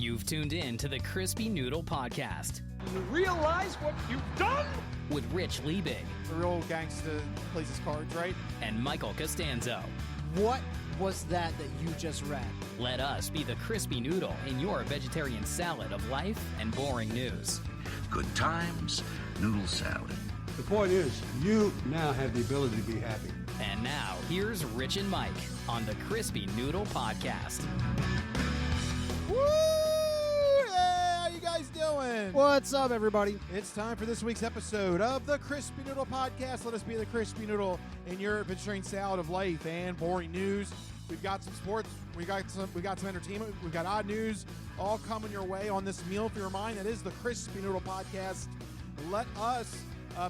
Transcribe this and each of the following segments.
You've tuned in to the Crispy Noodle Podcast. You realize what you've done? With Rich Liebig. The real gangster plays his cards, right? And Michael Costanzo. What was that you just read? Let us be the Crispy Noodle in your vegetarian salad of life and boring news. Good times, noodle salad. The point is, you now have the ability to be happy. And now, here's Rich and Mike on the Crispy Noodle Podcast. Woo! Hey, how you guys doing? What's up, everybody? It's time for this week's episode of the Crispy Noodle Podcast. Let us be the Crispy Noodle in your vegetarian salad of life and boring news. We've got some sports, we got some entertainment, we've got odd news, all coming your way on this meal for your mind. That is the Crispy Noodle Podcast. Let us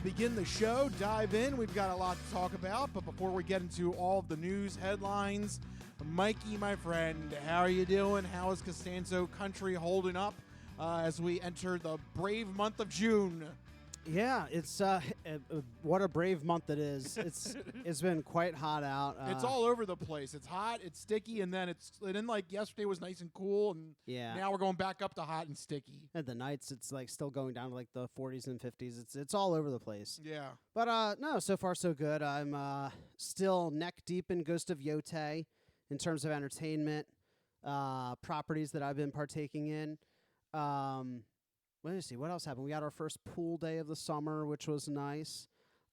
begin the show, dive in. We've got a lot to talk about, but before we get into all of the news headlines, Mikey, my friend, how are you doing? How is Costanzo country holding up as we enter the brave month of June? Yeah, it's what a brave month it is. It's been quite hot out. It's all over the place. It's hot, it's sticky, and then like yesterday was nice and cool, and now we're going back up to hot and sticky. At the nights, it's like still going down to like the 40s and 50s. It's all over the place. Yeah, but no, so far so good. I'm still neck deep in Ghost of Yote in terms of entertainment properties that I've been partaking in. Let me see. What else happened? We got our first pool day of the summer, which was nice.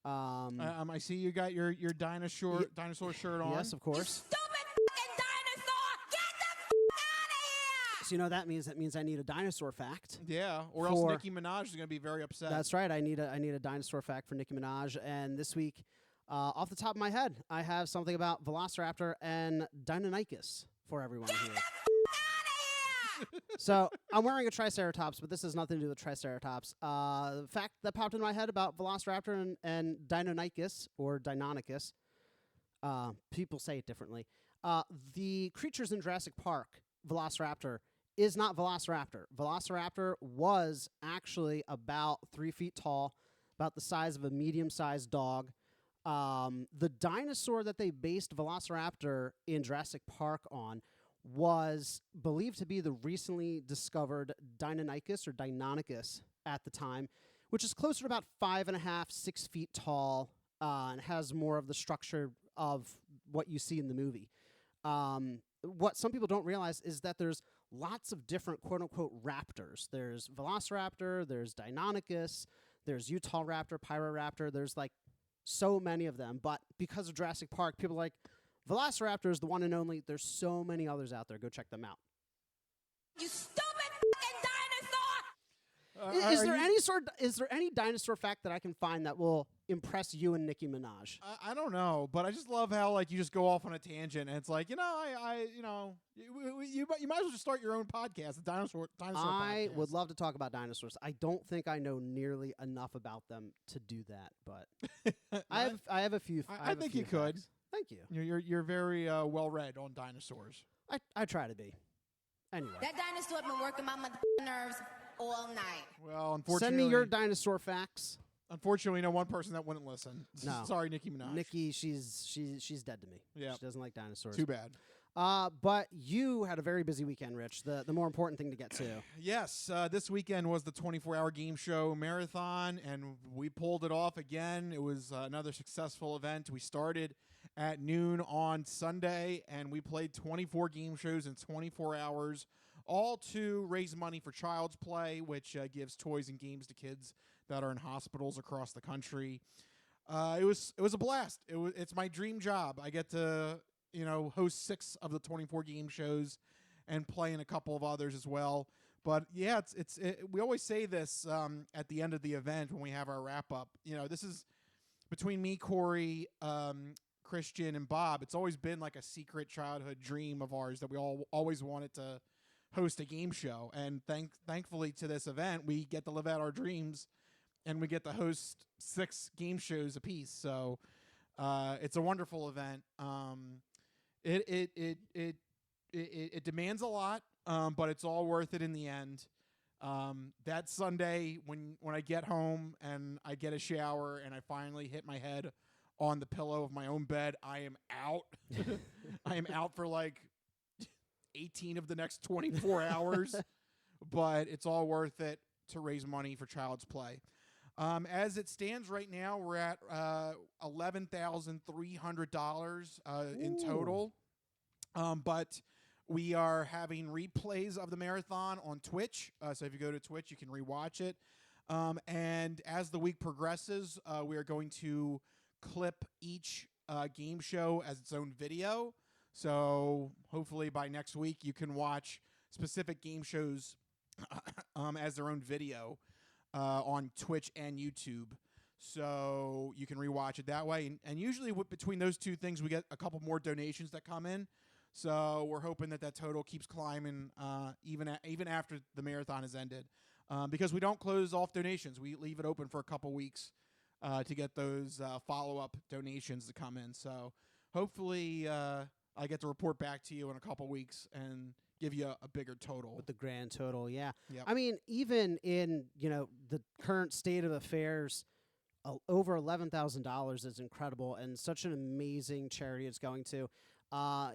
I see you got your dinosaur shirt on. Yes, of course. You stupid fucking dinosaur! Get the f*** out of here! So you know that means I need a dinosaur fact. Yeah, or else Nicki Minaj is going to be very upset. That's right. I need a dinosaur fact for Nicki Minaj. And this week, off the top of my head, I have something about Velociraptor and Deinonychus for everyone here. So I'm wearing a Triceratops, but this has nothing to do with Triceratops. The fact that popped in my head about Velociraptor and Deinonychus, or Deinonychus, people say it differently. The creatures in Jurassic Park, Velociraptor, is not Velociraptor. Velociraptor was actually about 3 feet tall, about the size of a medium-sized dog. The dinosaur that they based Velociraptor in Jurassic Park on was believed to be the recently discovered Deinonychus or Deinonychus at the time, which is closer to about 5.5, 6 feet tall, and has more of the structure of what you see in the movie. What some people don't realize is that there's lots of different quote-unquote raptors. There's Velociraptor, there's Deinonychus, there's Utahraptor, Pyroraptor. There's like so many of them, but because of Jurassic Park, people are like, Velociraptor is the one and only. There's so many others out there. Go check them out. You stupid fucking dinosaur! Is there any dinosaur fact that I can find that will impress you and Nicki Minaj? I don't know, but I just love how like you just go off on a tangent and it's like, you might as well just start your own podcast, the dinosaur I podcast. would love to talk about dinosaurs. I don't think I know nearly enough about them to do that, but I have a few. I think you could. Facts. Thank you. You're very well read on dinosaurs. I try to be. Anyway. That dinosaur been working my nerves all night. Well, unfortunately, send me your dinosaur facts. Unfortunately, no one person that wouldn't listen. No. Sorry, Nicki Minaj. Nicki, she's dead to me. Yeah. She doesn't like dinosaurs. Too bad. But you had a very busy weekend, Rich. The more important thing to get to. Yes, this weekend was the 24-hour game show marathon, and we pulled it off again. It was another successful event. We started at noon on Sunday, and we played 24 game shows in 24 hours, all to raise money for Child's Play, which gives toys and games to kids that are in hospitals across the country. It was a blast. It's my dream job. I get to host 6 of the 24 game shows and play in a couple of others as well. But yeah, we always say this at the end of the event when we have our wrap up. This is between me, Corey, Christian, and Bob. It's always been like a secret childhood dream of ours that we all always wanted to host a game show. And thankfully to this event, we get to live out our dreams and we get to host 6 game shows apiece. So it's a wonderful event. It demands a lot, but it's all worth it in the end. That Sunday when I get home and I get a shower and I finally hit my head on the pillow of my own bed, I am out. I am out for like 18 of the next 24 hours. but it's all worth it to raise money for Child's Play. As it stands right now, we're at $11,300 in total. But we are having replays of the marathon on Twitch. So if you go to Twitch, you can rewatch it. And as the week progresses, we are going to clip each game show as its own video. So hopefully by next week, you can watch specific game shows as their own video on Twitch and YouTube. So you can rewatch it that way. And usually between those two things, we get a couple more donations that come in. So we're hoping that total keeps climbing even after the marathon has ended. Because we don't close off donations. We leave it open for a couple weeks to get those follow-up donations to come in. So hopefully I get to report back to you in a couple weeks and give you a bigger total. With the grand total, yeah. Yep. I mean, even in, the current state of affairs, over $11,000 is incredible and such an amazing charity it's going to.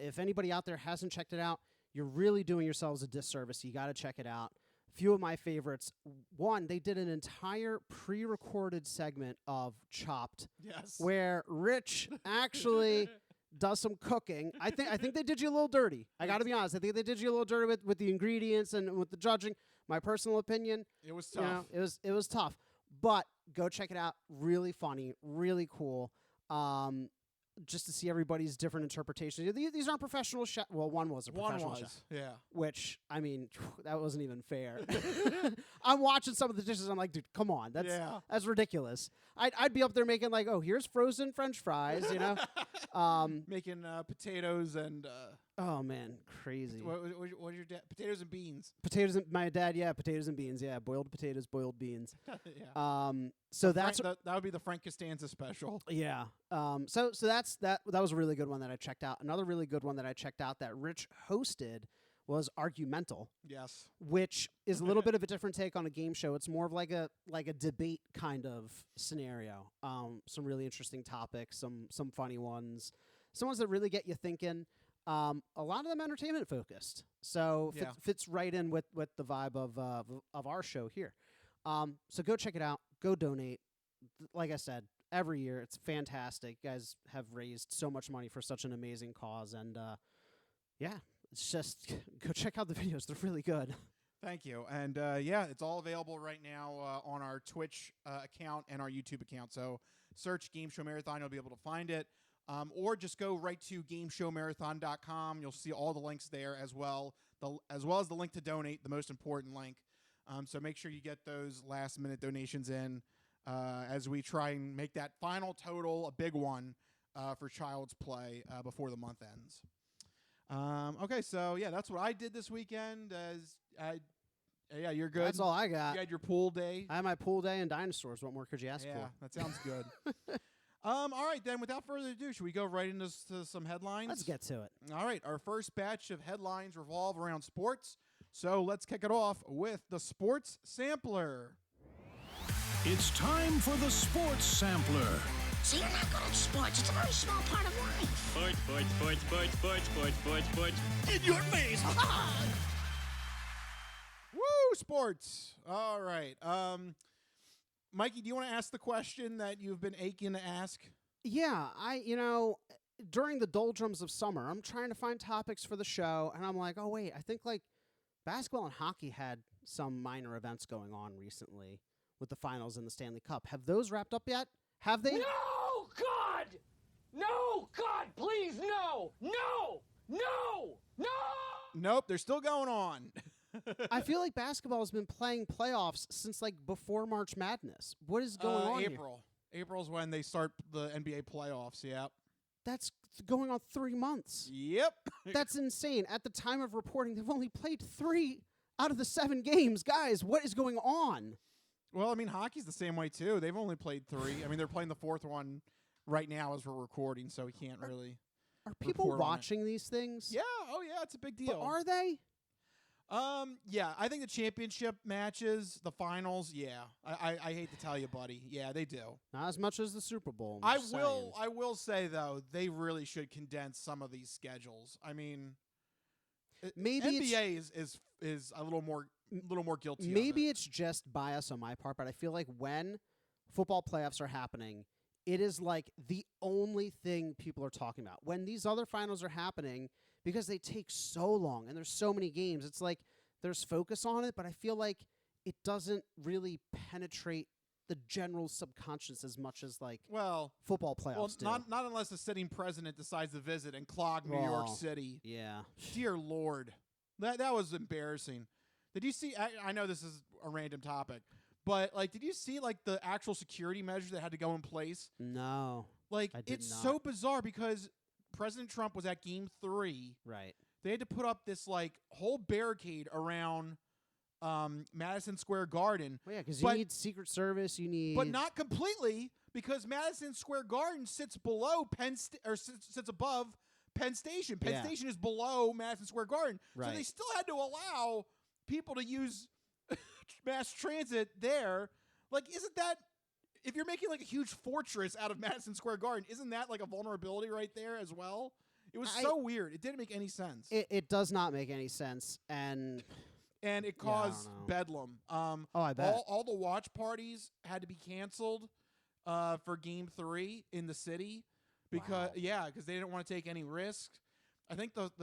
If anybody out there hasn't checked it out, you're really doing yourselves a disservice. You got to check it out. Few of my favorites. One, they did an entire pre-recorded segment of Chopped. Yes. Where Rich actually does some cooking. I think they did you a little dirty. I got to be honest. I think they did you a little dirty with the ingredients and with the judging. My personal opinion. It was tough. It was tough. But go check it out. Really funny. Really cool. Just to see everybody's different interpretations. These aren't professional chefs. Well, one was a professional chef. Yeah. Which, I mean, that wasn't even fair. I'm watching some of the dishes. I'm like, dude, come on. That's ridiculous. I'd be up there making like, oh, here's frozen French fries, Making potatoes and... oh, man. Crazy. What your dad? Potatoes and beans. My dad, potatoes and beans. Yeah, boiled potatoes, boiled beans. Yeah. So that's... that would be the Frank Costanza special. Yeah. So that was a really good one that I checked out. Another really good one that I checked out that Rich hosted was Argumental. Yes. Which is a little bit of a different take on a game show. It's more of like a debate kind of scenario. Some really interesting topics, some funny ones, some ones that really get you thinking. A lot of them entertainment focused. So fits right in with the vibe of our show here. So go check it out. Go donate. Like I said, every year it's fantastic. You guys have raised so much money for such an amazing cause, and it's just go check out the videos. They're really good. Thank you. And it's all available right now on our Twitch account and our YouTube account. So search Game Show Marathon, you'll be able to find it. Or just go right to GameShowMarathon.com. You'll see all the links there as well as the link to donate, the most important link. So make sure you get those last-minute donations in as we try and make that final total a big one for Child's Play before the month ends. Okay, so that's what I did this weekend. You're good. That's all I got. You had your pool day. I had my pool day and dinosaurs. What more could you ask for? Yeah, that sounds good. All right, then, without further ado, should we go right into some headlines? Let's get to it. All right, our first batch of headlines revolve around sports. So let's kick it off with the Sports Sampler. It's time for the Sports Sampler. So you're not good at sports. It's a very small part of life. Sports. In your face. Woo, sports. All right. Mikey, do you want to ask the question that you've been aching to ask? Yeah, during the doldrums of summer, I'm trying to find topics for the show, and I'm like, oh, wait, I think, basketball and hockey had some minor events going on recently with the finals in the Stanley Cup. Have those wrapped up yet? Have they? No, God! No, God, please, no! No! No! No! Nope, they're still going on. I feel like basketball has been playing playoffs since before March Madness. What is going on April. Here? April's when they start the NBA playoffs, yep. That's going on 3 months. Yep. That's insane. At the time of reporting, they've only played 3 out of the 7 games. Guys, what is going on? Well, hockey's the same way, too. They've only played 3. They're playing the 4th one right now as we're recording, so we can't really... Are people watching these things? Yeah. Oh, yeah. It's a big deal. But are they? Yeah. I think the championship matches, the finals, yeah. I hate to tell you, buddy. Yeah, they do. Not as much as the Super Bowl. I will say, though, they really should condense some of these schedules. Maybe NBA is a little more little more guilty. Maybe of it. it's just bias on my part, but I feel like when football playoffs are happening, it is like the only thing people are talking about. When these other finals are happening, because they take so long and there's so many games, it's like there's focus on it, but I feel like it doesn't really penetrate the general subconscious as much as like football playoffs do. Not unless the sitting president decides to visit and clog New York City. Yeah. Dear Lord. That was embarrassing. Did you see I know this is a random topic, but like did you see like the actual security measures that had to go in place? No. Like I did it's not. so bizarre because President Trump was at game 3. Right. They had to put up this like whole barricade around Madison Square Garden. Well, yeah, because you need Secret Service, you need... But not completely, because Madison Square Garden sits below sits above Penn Station. Penn Station is below Madison Square Garden. Right. So they still had to allow people to use mass transit there. Like, isn't that... If you're making like a huge fortress out of Madison Square Garden, isn't that like a vulnerability right there as well? It was so weird. It didn't make any sense. It does not make any sense, and it caused bedlam. I bet. All the watch parties had to be canceled for Game 3 in the city because because they didn't want to take any risks. I think the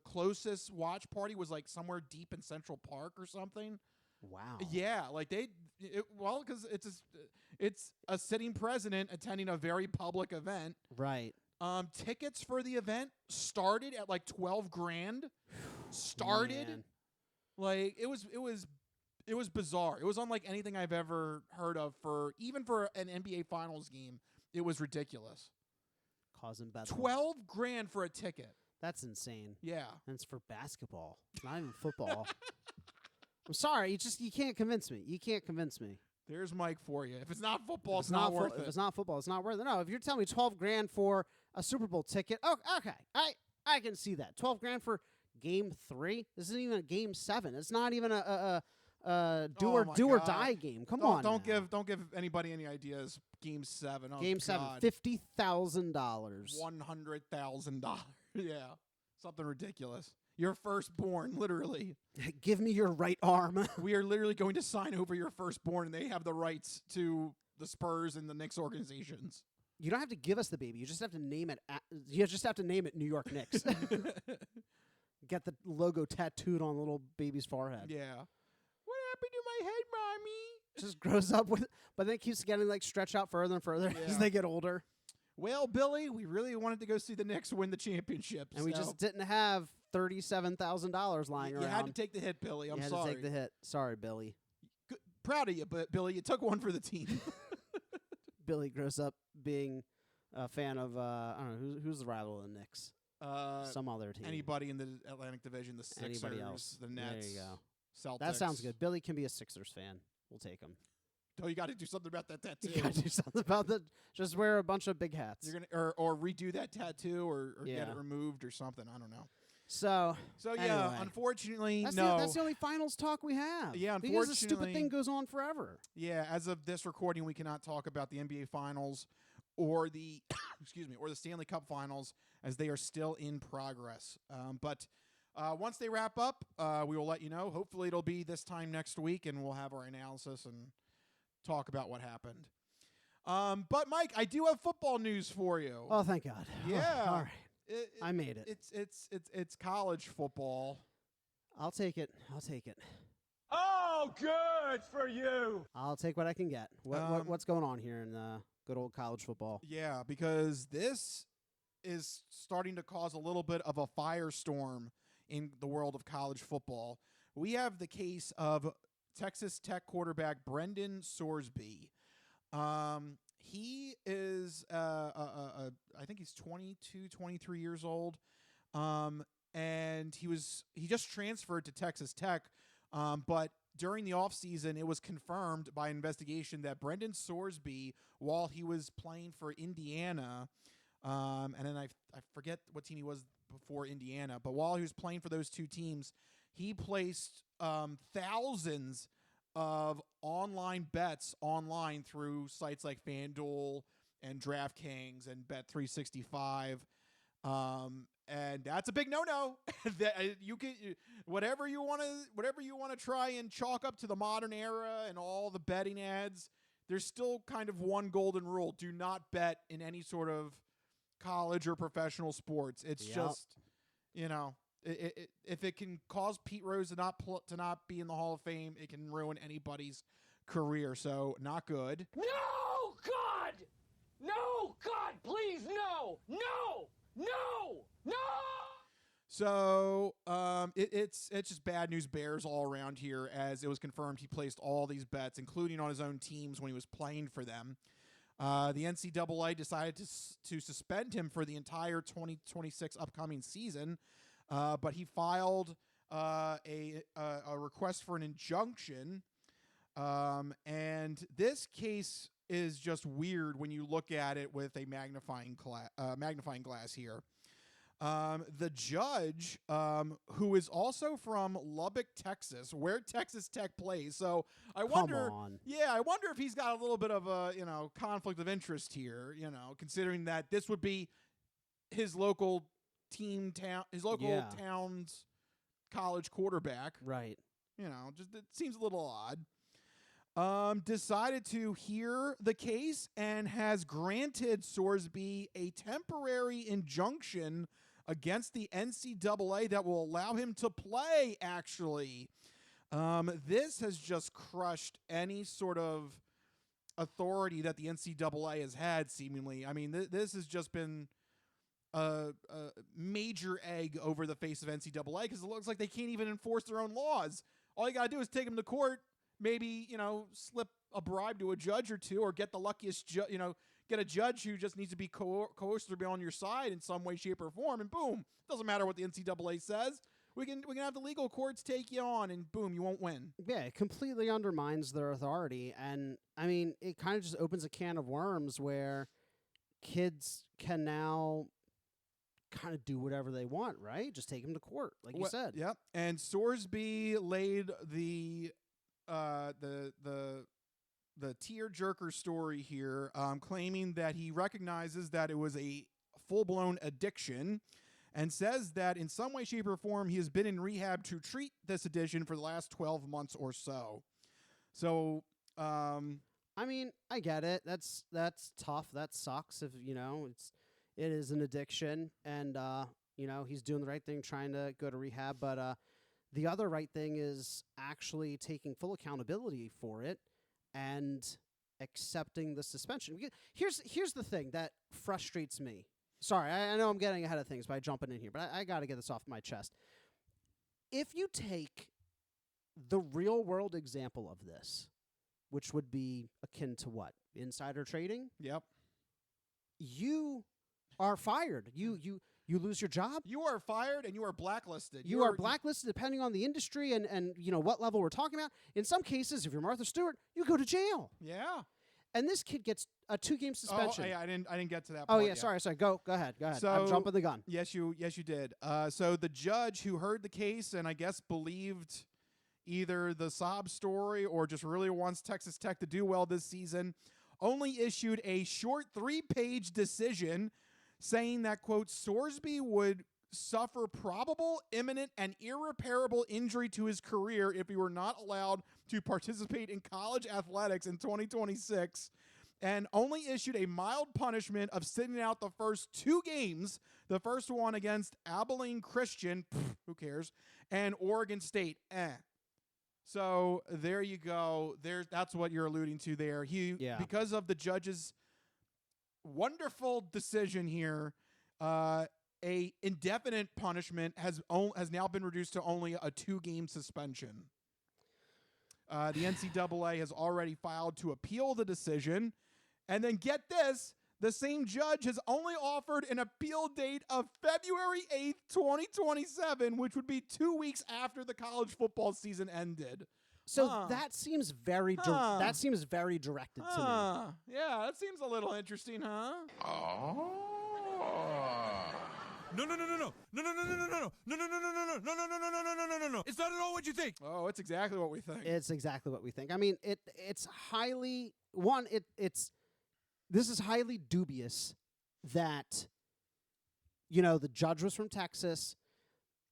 closest watch party was like somewhere deep in Central Park or something. Wow. Yeah, like because it's a sitting president attending a very public event. Right. Tickets for the event started at like $12,000. Started. Man. Like it was bizarre. It was unlike anything I've ever heard of for an NBA Finals game. It was ridiculous. Causing bedlam. $12,000 for a ticket. That's insane. Yeah. And it's for basketball. It's not even football. I'm sorry, you can't convince me. You can't convince me. There's Mike for you. If it's not football, it's not worth it. If it's not football, it's not worth it. No, if you're telling me $12,000 for a Super Bowl ticket, okay, I can see that. $12,000 for Game 3. This isn't even a Game 7. It's not even a do or die game. Come on. Don't give anybody any ideas. Game 7. Oh, Game 7. $50,000. $100,000. Yeah, something ridiculous. Your firstborn, literally. Give me your right arm. We are literally going to sign over your firstborn, and they have the rights to the Spurs and the Knicks organizations. You don't have to give us the baby. You just have to name it. You just have to name it New York Knicks. Get the logo tattooed on the little baby's forehead. Yeah. What happened to my head, Mommy? Just grows up with, but then it keeps getting like stretched out further and further as they get older. Well, Billy, we really wanted to go see the Knicks win the championship, and we just didn't have $37,000 lying around. You had to take the hit, Billy. I'm sorry. You had to take the hit. Sorry, Billy. Proud of you, but Billy, you took one for the team. Billy grows up being a fan of I don't know who's the rival of the Knicks. Some other team. Anybody in the Atlantic Division, the Sixers, anybody else. the Nets. There you go. Celtics. That sounds good. Billy can be a Sixers fan. We'll take him. Oh, you got to do something about that tattoo. You got to do something about that. Just wear a bunch of big hats. You're gonna or redo that tattoo or get it removed or something. I don't know. So yeah, anyway. Unfortunately, that's no. That's the only finals talk we have. Yeah, unfortunately, because the stupid thing goes on forever. Yeah, as of this recording, we cannot talk about the NBA Finals or the or the Stanley Cup Finals as they are still in progress. But once they wrap up, we will let you know. Hopefully, it'll be this time next week, and we'll have our analysis and talk about what happened. But Mike, I do have football news for you. Oh, thank God. Yeah. All right. I made it. It's college football. I'll take it. Oh, good for you. I'll take what I can get. What's going on here in good old college football? Yeah, because this is starting to cause a little bit of a firestorm in the world of college football. We have the case of Texas Tech quarterback Brendan Sorsby. He is, I think he's 22, 23 years old. And he just transferred to Texas Tech. But during the offseason, it was confirmed by investigation that Brendan Sorsby, while he was playing for Indiana, and then I forget what team he was before Indiana, but while he was playing for those two teams, he placed thousands of online bets online through sites like FanDuel and DraftKings and Bet365. And and that's a big no-no. That you can whatever you want to try and chalk up to the modern era and all the betting ads. There's still kind of one golden rule: do not bet in any sort of college or professional sports. It's just, if it can cause Pete Rose to not be in the Hall of Fame, it can ruin anybody's career. So not good. No, God! No, God, please, no! No! No! No! So it's just bad news bears all around here, as it was confirmed he placed all these bets, including on his own teams when he was playing for them. The NCAA decided to suspend him for the entire 2026 upcoming season, but he filed a request for an injunction. And this case is just weird when you look at it with a magnifying glass here. The judge, who is also from Lubbock, Texas, where Texas Tech plays. So I wonder if he's got a little bit of a, conflict of interest here, considering that this would be his local town's college quarterback. Right. Just it seems a little odd. Decided to hear the case and has granted Sorsby a temporary injunction against the NCAA that will allow him to play, actually. This has just crushed any sort of authority that the NCAA has had, seemingly. I mean, this has just been a major egg over the face of NCAA, because it looks like they can't even enforce their own laws. All you got to do is take them to court, maybe, slip a bribe to a judge or two, or get the luckiest get a judge who just needs to be coerced to be on your side in some way, shape, or form, and boom, doesn't matter what the NCAA says. We can have the legal courts take you on, and boom, you won't win. Yeah, it completely undermines their authority, and I mean, it kind of just opens a can of worms where kids can now kind of do whatever they want, right? Just take them to court, like you said. Yep. And Sorsby laid the tear-jerker story here, claiming that he recognizes that it was a full-blown addiction, and says that in some way, shape, or form, he has been in rehab to treat this addiction for the last 12 months or so. So, I mean, I get it. That's tough. That sucks. If it is an addiction, and he's doing the right thing, trying to go to rehab. But the other right thing is actually taking full accountability for it and accepting the suspension. Here's the thing that frustrates me. Sorry, I know I'm getting ahead of things by jumping in here, but I got to get this off my chest. If you take the real world example of this, which would be akin to what? Insider trading? Yep. You are fired. You lose your job. You are fired and you are blacklisted. You are blacklisted depending on the industry and what level we're talking about. In some cases, if you're Martha Stewart, you go to jail. Yeah. And this kid gets a 2-game suspension. Oh, yeah, I didn't get to that Oh, point yeah, yet. sorry. Go ahead. So, I'm jumping the gun. Yes, you did. So the judge who heard the case and I guess believed either the sob story or just really wants Texas Tech to do well this season, only issued a short 3-page decision saying that, quote, Sorsby would suffer probable, imminent, and irreparable injury to his career if he were not allowed to participate in college athletics in 2026, and only issued a mild punishment of sitting out the first 2 games, the first one against Abilene Christian, who cares, and Oregon State, So there you go. That's what you're alluding to there. Because of the judge's wonderful decision here, a indefinite punishment has now been reduced to only a 2-game suspension. The NCAA has already filed to appeal the decision, and then get this: the same judge has only offered an appeal date of February 8th, 2027, which would be 2 weeks after the college football season ended. So that seems very that seems very directed to me. Yeah, that seems a little interesting, huh? No. It's not at all what you think. Oh, it's exactly what we think. It's exactly what we think. I mean, it's highly this is highly dubious that the judge was from Texas.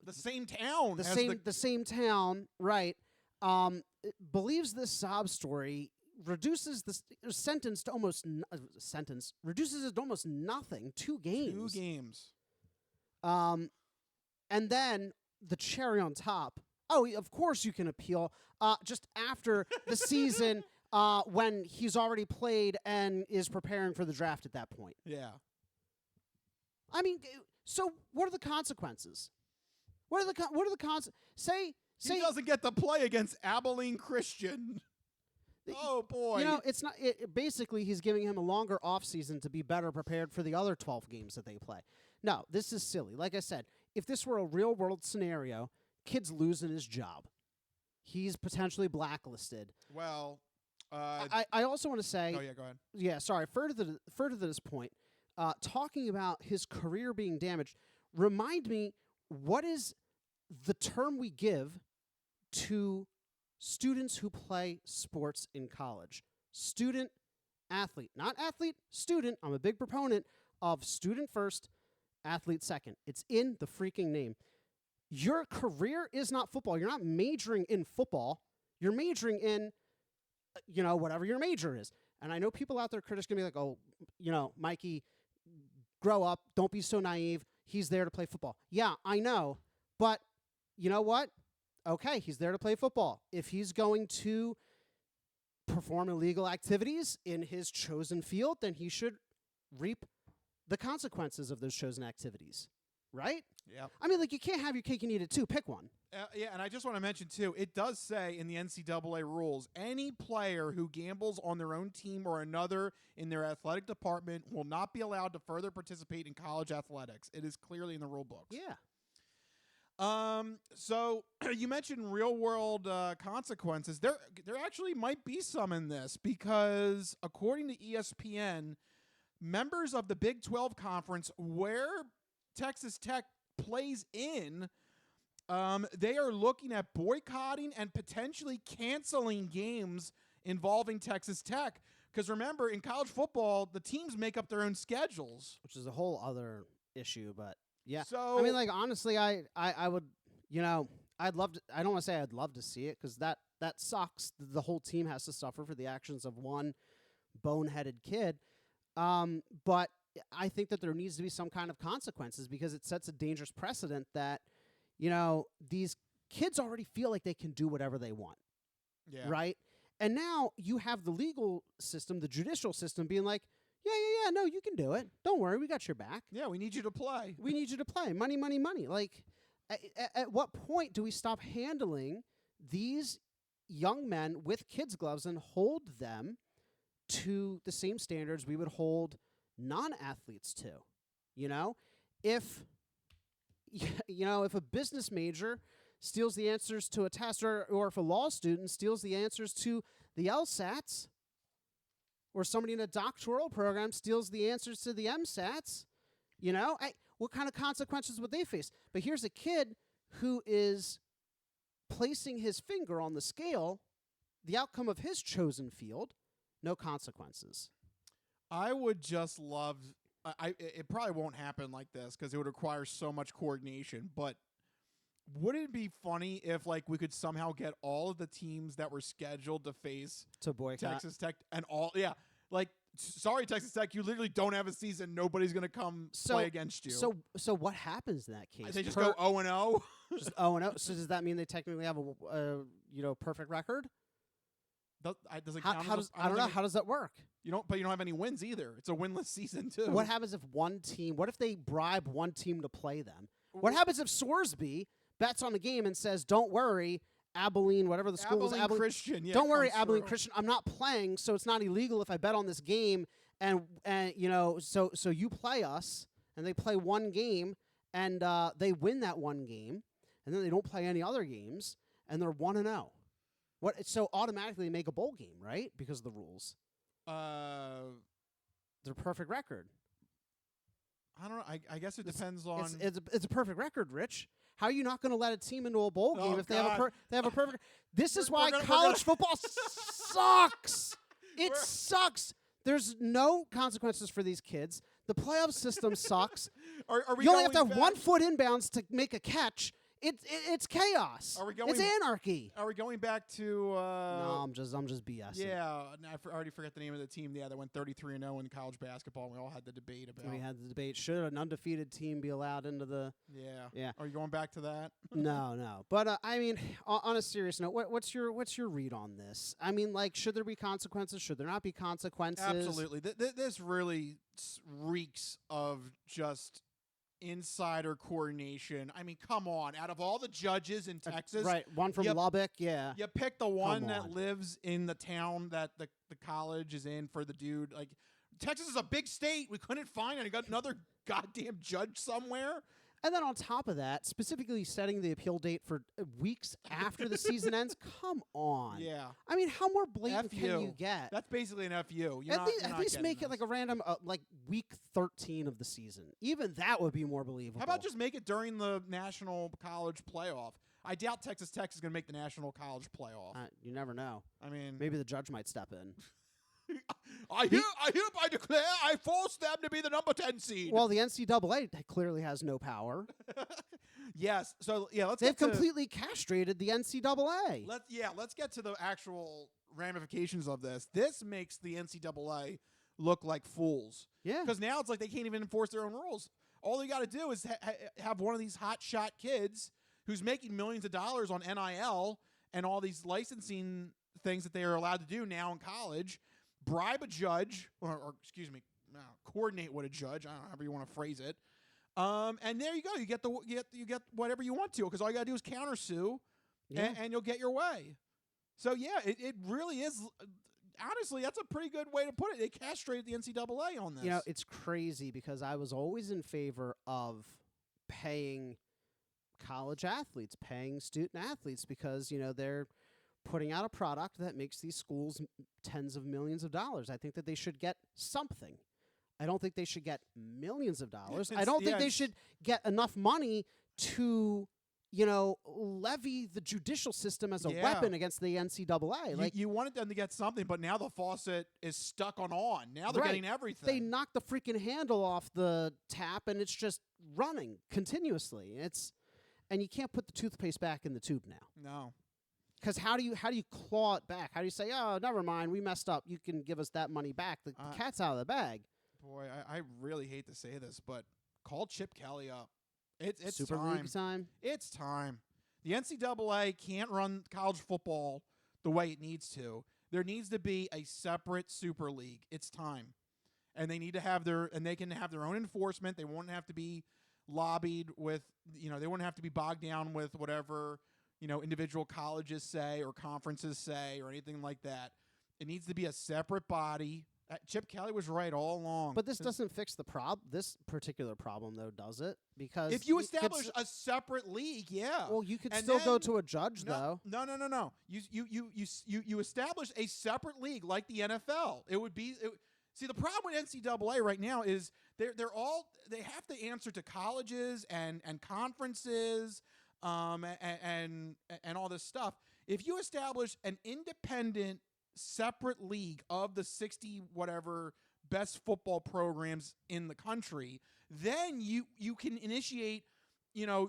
The same town. The same town, right? Believes this sob story, reduces the sentence to almost reduces it to almost nothing. 2 games. 2 games. And then the cherry on top. Oh, of course you can appeal. Just after the season, when he's already played and is preparing for the draft at that point. Yeah. I mean, so what are the consequences? What are the consequences? Say he doesn't get to play against Abilene Christian. Oh boy! It's not. Basically, he's giving him a longer off season to be better prepared for the other 12 games that they play. No, this is silly. Like I said, if this were a real world scenario, kid's losing his job. He's potentially blacklisted. Well, I also want to say. Oh yeah, go ahead. Yeah, sorry. Further to this point, talking about his career being damaged, remind me, what is the term we give to students who play sports in college? Student, athlete. Not athlete, student. I'm a big proponent of student first, athlete second. It's in the freaking name. Your career is not football. You're not majoring in football. You're majoring in, whatever your major is. And I know people out there, critics, going to be like, oh, Mikey, grow up. Don't be so naive. He's there to play football. Yeah, I know. But you know what? Okay, he's there to play football. If he's going to perform illegal activities in his chosen field, then he should reap the consequences of those chosen activities, right? Yeah. I mean, you can't have your cake and eat it too. Pick one. Yeah, and I just want to mention, too, it does say in the NCAA rules, any player who gambles on their own team or another in their athletic department will not be allowed to further participate in college athletics. It is clearly in the rule books. Yeah. So you mentioned real world consequences. There actually might be some in this because according to ESPN, members of the Big 12 Conference, where Texas Tech plays in, they are looking at boycotting and potentially canceling games involving Texas Tech. Because remember, in college football, the teams make up their own schedules, which is a whole other issue. But yeah, so I mean, honestly, I would, I'd love to. I don't want to say I'd love to see it because that sucks. The whole team has to suffer for the actions of one boneheaded kid. But I think that there needs to be some kind of consequences because it sets a dangerous precedent that, these kids already feel like they can do whatever they want. Yeah. Right? And now you have the legal system, the judicial system being like, yeah, no, you can do it. Don't worry, we got your back. Yeah, we need you to play. We need you to play. Money, money, money. At what point do we stop handling these young men with kids' gloves and hold them to the same standards we would hold non-athletes to? If if a business major steals the answers to a test, or if a law student steals the answers to the LSATs, or somebody in a doctoral program steals the answers to the MSATs, what kind of consequences would they face? But here's a kid who is placing his finger on the scale, the outcome of his chosen field, no consequences. I would just love... it probably won't happen like this because it would require so much coordination, but wouldn't it be funny if we could somehow get all of the teams that were scheduled to face to boycott Texas Tech and sorry, Texas Tech, you literally don't have a season. Nobody's going to come play against you. So what happens in that case? They just go 0-0? Just 0-0? So does that mean they technically have a perfect record? Does it count? I don't know. How does that work? But you don't have any wins either. It's a winless season too. What happens if what if they bribe one team to play them? What happens if Sorsby bets on the game and says, "Don't worry, Abilene, whatever the school is, Abilene Christian. Yeah, don't worry, Abilene Christian. I'm not playing, so it's not illegal if I bet on this game." And so you play us, and they play one game, and they win that one game, and then they don't play any other games, and they're 1-0. What? So automatically they make a bowl game, right? Because of the rules. Their perfect record. I don't know. I guess it depends on. It's a perfect record, Rich. How are you not going to let a team into a bowl game if they have a perfect? This is why college football sucks. It sucks. There's no consequences for these kids. The playoff system sucks. Are we You only have to going have back- 1 foot inbounds to make a catch. It's chaos. Are we going- It's anarchy. Are we going back to? No, I'm just BSing. Yeah, I already forgot the name of the team. Yeah, that went 33-0 in college basketball. And we all had the debate about. We had the debate: should an undefeated team be allowed into the? Yeah. Yeah. Are you going back to that? No. But I mean, on a serious note, what's your read on this? I mean, like, should there be consequences? Should there not be consequences? Absolutely. This really reeks of just insider coordination. I mean, come on. Out of all the judges in Texas, Right, one from you- Lubbock, yeah. You pick the one that on. lives in the town that the college is in for the dude. Like, Texas is a big state. We couldn't find it. I got another goddamn judge somewhere. And then on top of that, specifically setting the appeal date for weeks after the season ends. Come on. Yeah. I mean, how more blatant FU. can you get? That's basically an FU. At least make it like a random, like week 13 of the season. Even that would be more believable. How about just make it during the national college playoff? I doubt Texas Tech is going to make the national college playoff. You never know. I mean, Maybe the judge might step in. I hereby declare I force them to be the number 10 seed. Well, the NCAA clearly has no power. Yes. So yeah, let's They've get to, completely castrated the NCAA. let's get to the actual ramifications of this. This makes the NCAA look like fools. Yeah. Because now it's like they can't even enforce their own rules. All they got to do is have one of these hot shot kids who's making millions of dollars on NIL and all these licensing things that they are allowed to do now in college, bribe a judge, or excuse me, coordinate with a judge. I don't know, however you want to phrase it. And there you go. You get whatever you want to, because all you got to do is countersue, and you'll get your way. So yeah, it really is. Honestly, that's a pretty good way to put it. They castrated the NCAA on this. You know, it's crazy because I was always in favor of paying college athletes, paying student athletes, because, you know, they're putting out a product that makes these schools tens of millions of dollars. I think that they should get something. I don't think they should get millions of dollars. I don't think they should get enough money to, you know, levy the judicial system as a weapon against the NCAA. You wanted them to get something, but now the faucet is stuck on. Now they're getting everything. They knocked the freaking handle off the tap, and it's just running continuously. And you can't put the toothpaste back in the tube now. No. Because how do you claw it back? How do you say, oh, never mind, we messed up, you can give us that money back? The cat's out of the bag. Boy, I really hate to say this, but call Chip Kelly up. It's Super time. League time. It's time. The NCAA can't run college football the way it needs to. There needs to be a separate Super League. It's time. And they need to have they can have their own enforcement. They won't have to be lobbied with, they won't have to be bogged down with whatever, individual colleges say or conferences say or anything like that. It needs to be a separate body. Chip Kelly was right all along. But this doesn't fix the this particular problem, though, does it? Because if you establish a separate league, yeah. Well, you could still go to a judge, though. No. You establish a separate league like the NFL. It would be. See, the problem with NCAA right now is they have to answer to colleges and conferences and all this stuff. If you establish an independent separate league of the 60 whatever best football programs in the country, then you can initiate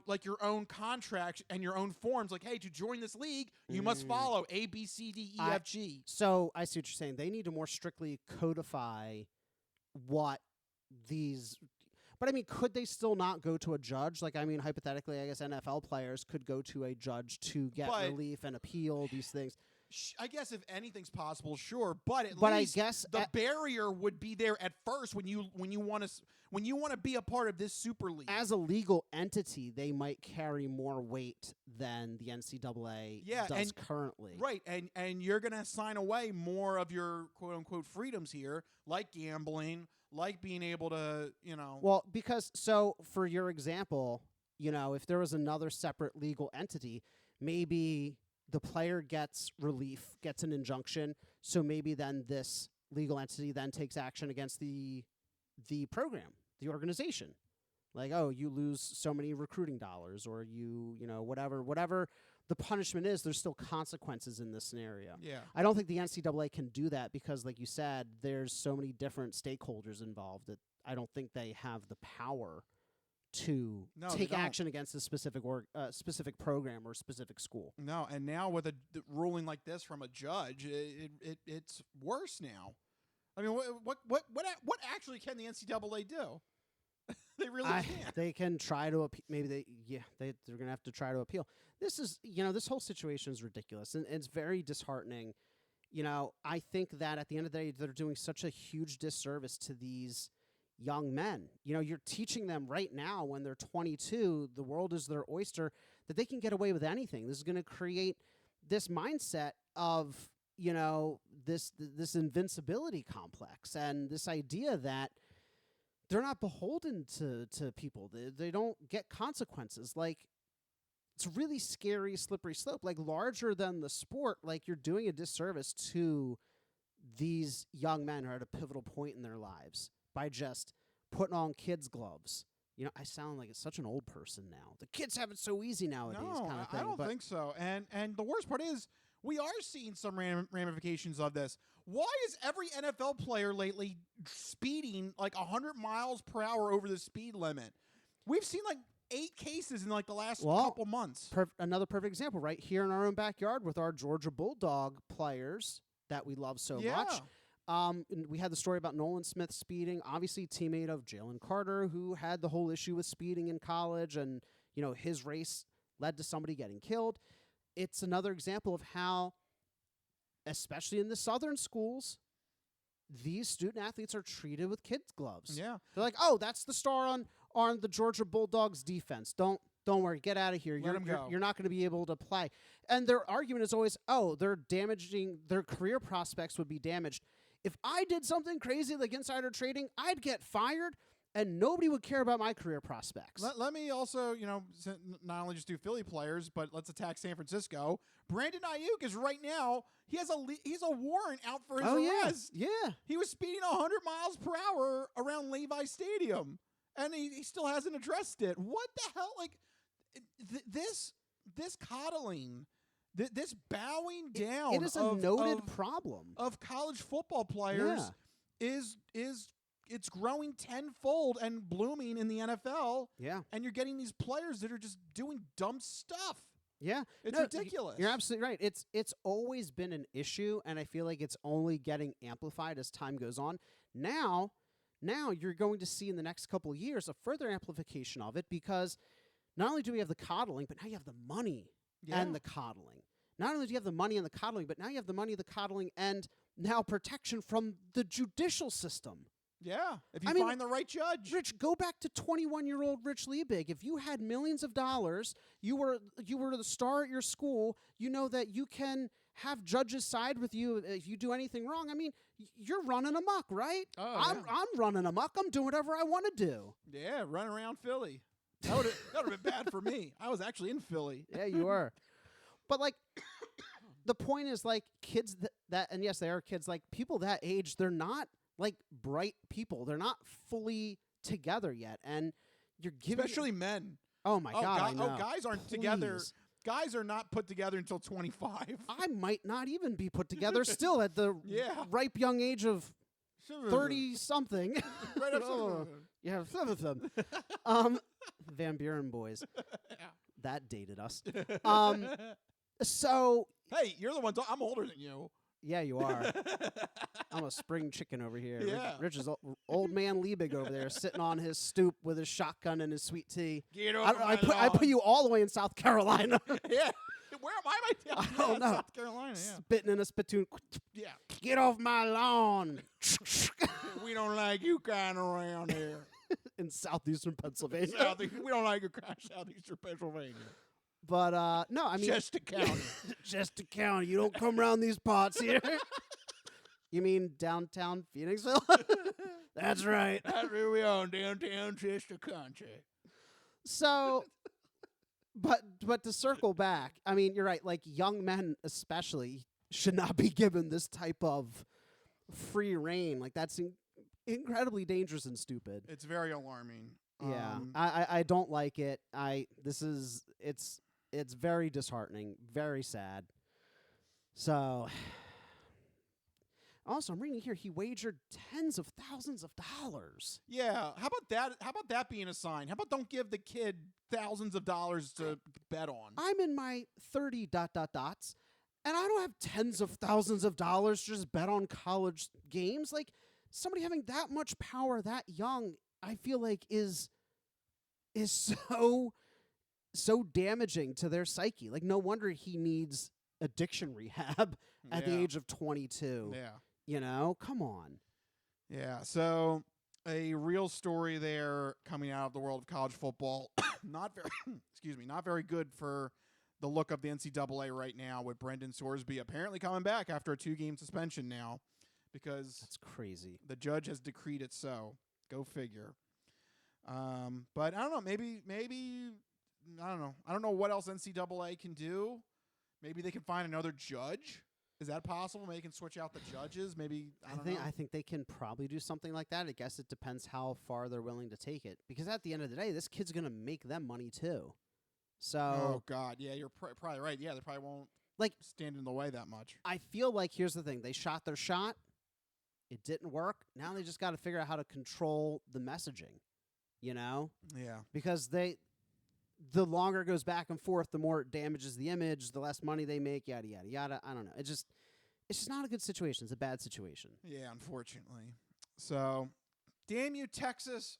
like your own contracts and your own forms, like, hey, to join this league you must follow A, B, C, D, E, F, G. So I see what you're saying. They need to more strictly codify what these. But I mean, could they still not go to a judge? Like, I mean, hypothetically, I guess NFL players could go to a judge to get relief and appeal these things. I guess if anything's possible, sure, but at I least guess the barrier would be there at first when you want to be a part of this Super League. As a legal entity, they might carry more weight than the NCAA does currently. Right, and you're going to sign away more of your quote unquote freedoms here, like gambling, like being able to, Well, because for your example, if there was another separate legal entity, maybe the player gets relief, gets an injunction, so maybe then this legal entity then takes action against the program, the organization. Like, oh, you lose so many recruiting dollars, or whatever the punishment is, there's still consequences in this scenario. Yeah. I don't think the NCAA can do that because, like you said, there's so many different stakeholders involved that I don't think they have the power to No, they take don't. action against a specific specific program or specific school. No, and now with a ruling like this from a judge, it's worse now. I mean, what actually can the NCAA do? They really can't. They can try to maybe they're gonna have to try to appeal. This is this whole situation is ridiculous, and it's very disheartening. I think that at the end of the day, they're doing such a huge disservice to these young men. You're teaching them right now when they're 22, the world is their oyster, that they can get away with anything. This is going to create this mindset of, this invincibility complex and this idea that they're not beholden to people. They don't get consequences. Like, it's a really scary, slippery slope. Like, larger than the sport, like, you're doing a disservice to these young men who are at a pivotal point in their lives by just putting on kids' gloves. I sound like it's such an old person now. The kids have it so easy nowadays, kind of thing. I don't think so. And the worst part is we are seeing some ramifications of this. Why is every NFL player lately speeding like 100 miles per hour over the speed limit? We've seen like 8 cases in like the last couple months. Another perfect example right here in our own backyard with our Georgia Bulldog players that we love so much. We had the story about Nolan Smith speeding, obviously teammate of Jalen Carter, who had the whole issue with speeding in college, and his race led to somebody getting killed. It's another example of how, especially in the southern schools, these student athletes are treated with kids' gloves. Yeah, they're like, "Oh, that's the star on the Georgia Bulldogs defense. Don't worry, get out of here. You're not going to be able to play." And their argument is always, "Oh, they're damaging their career prospects would be damaged. If I did something crazy like insider trading, I'd get fired, and nobody would care about my career prospects." Let me also, not only just do Philly players, but let's attack San Francisco. Brandon Ayuk is right now, he's a warrant out for his arrest. Yeah. He was speeding 100 miles per hour around Levi Stadium, and he still hasn't addressed it. What the hell? Like, this coddling, this bowing down. It is a noted problem of college football players. It's growing tenfold and blooming in the NFL. Yeah. And you're getting these players that are just doing dumb stuff. Yeah. It's ridiculous. You're absolutely right. It's always been an issue, and I feel like it's only getting amplified as time goes on. Now you're going to see in the next couple of years a further amplification of it, because not only do we have the coddling, but now you have the money and the coddling. Not only do you have the money and the coddling, but now you have the money, the coddling, and now protection from the judicial system. Yeah, if you find the right judge. Rich, go back to 21-year-old Rich Liebig. If you had millions of dollars, you were the star at your school, you know that you can have judges side with you if you do anything wrong. I mean, you're running amok, right? Oh, I'm running amok. I'm doing whatever I want to do. Yeah, running around Philly. That would have been bad for me. I was actually in Philly. Yeah, you were. But, like, the point is, like, kids and yes, they are kids, like, people that age, they're not like bright people. They're not fully together yet, and you're giving especially men. Oh my God! I know. Guys aren't together. Guys are not put together until 25. I might not even be put together still at the ripe young age of 30-something. Right up yeah, some of them. Van Buren boys. That dated us. So hey, you're the one. I'm older than you. Yeah, you are. I'm a spring chicken over here. Yeah. Rich is old man Liebig over there sitting on his stoop with his shotgun and his sweet tea. Get over I put you all the way in South Carolina. Yeah. Where am I? I don't know. South Carolina, yeah. Spitting in a spittoon. Yeah. Get off my lawn. We don't like you kind around here. In southeastern Pennsylvania. We don't like your kind southeastern Pennsylvania. But, no, I mean... Chester County. Chester County. You don't come around these parts here. You mean downtown Phoenixville? That's right. That's where we are, downtown Chester Country. So, but to circle back, I mean, you're right. Like, young men especially should not be given this type of free reign. Like, that's incredibly dangerous and stupid. It's very alarming. Yeah, I don't like it. It's very disheartening, very sad. So, Also, I'm reading here he wagered tens of thousands of dollars. Yeah. How about that? How about that being a sign? How about don't give the kid thousands of dollars to bet on? I'm in my 30 ... and I don't have tens of thousands of dollars to just bet on college games. Like, somebody having that much power that young, I feel like is so damaging to their psyche. Like, no wonder he needs addiction rehab at the age of 22. Yeah. You know, come on. Yeah. So a real story there coming out of the world of college football. Not very, excuse me, not very good for the look of the NCAA right now, with Brendan Sorsby apparently coming back after a 2-game suspension now, because That's crazy. the judge has decreed it so. Go figure. But I don't know. Maybe I don't know. I don't know what else NCAA can do. Maybe they can find another judge. Is that possible? Maybe they can switch out the judges. Maybe I think they can probably do something like that. I guess it depends how far they're willing to take it. Because at the end of the day, this kid's gonna make them money too. So, oh God, yeah, you're probably right. Yeah, they probably won't stand in the way that much. I feel like here's the thing: they shot their shot. It didn't work. Now they just got to figure out how to control the messaging. You know? Yeah. Because the longer it goes back and forth, the more it damages the image, the less money they make, yada yada yada. I don't know. It's just not a good situation. It's a bad situation. Yeah, unfortunately. So, damn you, Texas.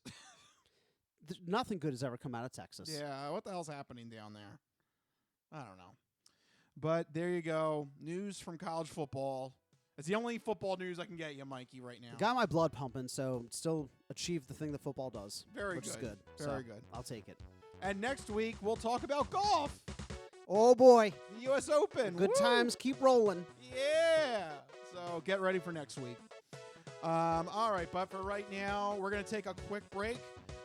Nothing good has ever come out of Texas. Yeah, what the hell's happening down there? I don't know. But there you go. News from college football. It's the only football news I can get you, Mikey, right now. Got my blood pumping, so still achieved the thing that football does. Very which good. is good. Very So good. I'll take it. And next week, we'll talk about golf. Oh, boy. The U.S. Open. Good Woo! times keep rolling. Yeah. So get ready for next week. All right, but for right now, we're going to take a quick break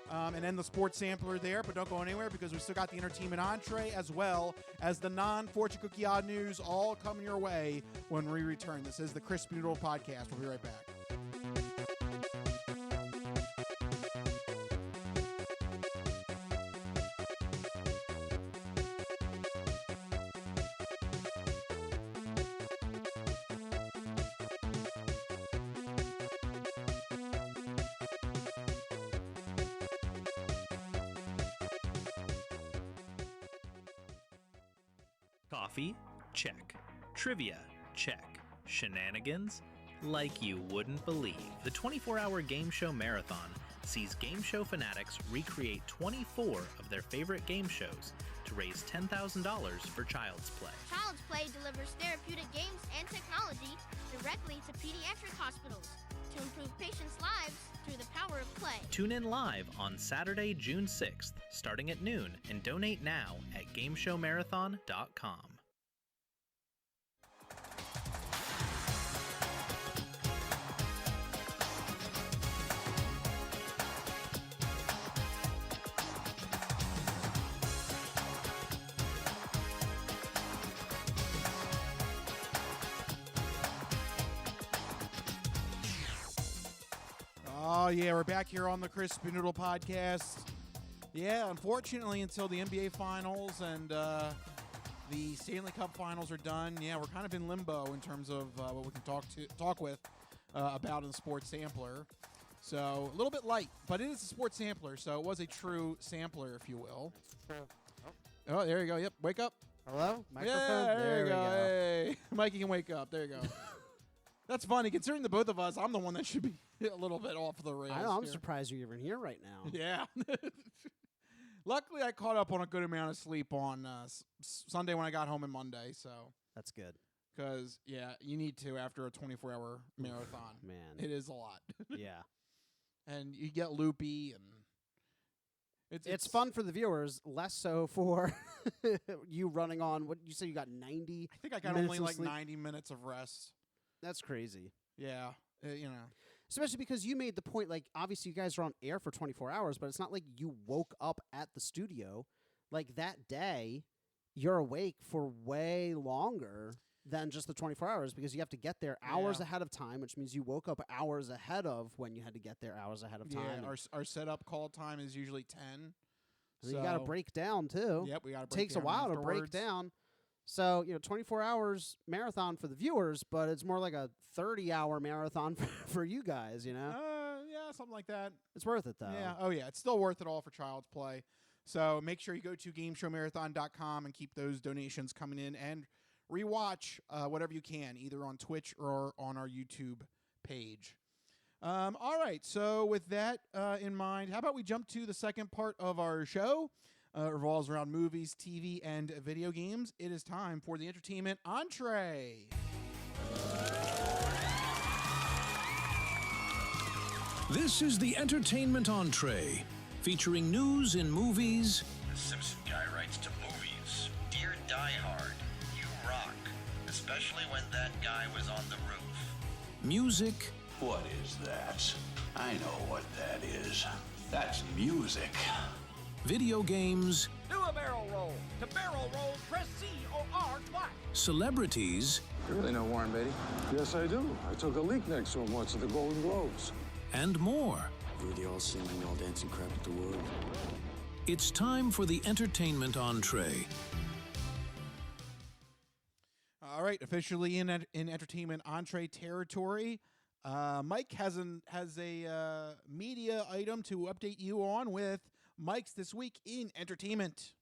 and end the sports sampler there, but don't go anywhere because we still got the entertainment entree as well as the non-fortune cookie odd news all coming your way when we return. This is the Crispy Noodle Podcast. We'll be right back. Coffee? Check. Trivia? Check. Shenanigans? Like you wouldn't believe. The 24-hour game show marathon sees game show fanatics recreate 24 of their favorite game shows to raise $10,000 for Child's Play. Child's Play delivers therapeutic games and technology directly to pediatric hospitals to improve patients' lives through the power of play. Tune in live on Saturday, June 6th, starting at noon, and donate now at GameShowMarathon.com. Oh, yeah, we're back here on the Crispy Noodle Podcast. Yeah, unfortunately, until the NBA Finals and the Stanley Cup Finals are done, yeah, we're kind of in limbo in terms of what we can talk about in the sports sampler. So, a little bit light, but it is a sports sampler, so it was a true sampler, if you will. Oh, there you go. Yep, wake up. Hello? Microphone? Yeah, there you we go. Hey. Mikey can wake up. There you go. That's funny, considering the both of us, I'm the one that should be a little bit off the rails. I know, I'm here. surprised you're even here right now. Yeah. Luckily, I caught up on a good amount of sleep on Sunday when I got home and Monday. So that's good. Because, yeah, you need to after a 24-hour marathon. Man. It is a lot. Yeah. And you get loopy, and it's fun for the viewers, less so for you running on. What you say? You got 90. I think I got only like 90 minutes of rest. That's crazy. Yeah, you know. Especially because you made the point, like, obviously you guys are on air for 24 hours, but it's not like you woke up at the studio. Like, that day, you're awake for way longer than just the 24 hours because you have to get there hours ahead of time, which means you woke up hours ahead of when you had to get there hours ahead of time. Yeah, our setup call time is usually 10. So you got to break down, too. Yep, we got to break down. Takes a while afterwards. to break down. So, 24 hours marathon for the viewers, but it's more like a 30-hour marathon for you guys, Yeah, something like that. It's worth it, though. Yeah. Oh, yeah. It's still worth it all for Child's Play. So make sure you go to GameShowMarathon.com and keep those donations coming in and rewatch whatever you can, either on Twitch or on our YouTube page. All right. So with that in mind, how about we jump to the second part of our show? It revolves around movies, TV, and video games. It is time for the entertainment entree. This is the entertainment entree, featuring news in movies. The Simpson guy writes to movies. Dear Die Hard, you rock. Especially when that guy was on the roof. Music. What is that? I know what that is. That's music. Video games. Do a barrel roll. To barrel roll, press C-O-R twice. Celebrities. You really know Warren Beatty? Yes, I do. I took a leak next to him once at the Golden Globes. And more. We were the all singing, all dancing crap at the world. It's time for the entertainment entree. All right, officially in entertainment entree territory. Mike has a media item to update you on with Mike's This Week in Entertainment.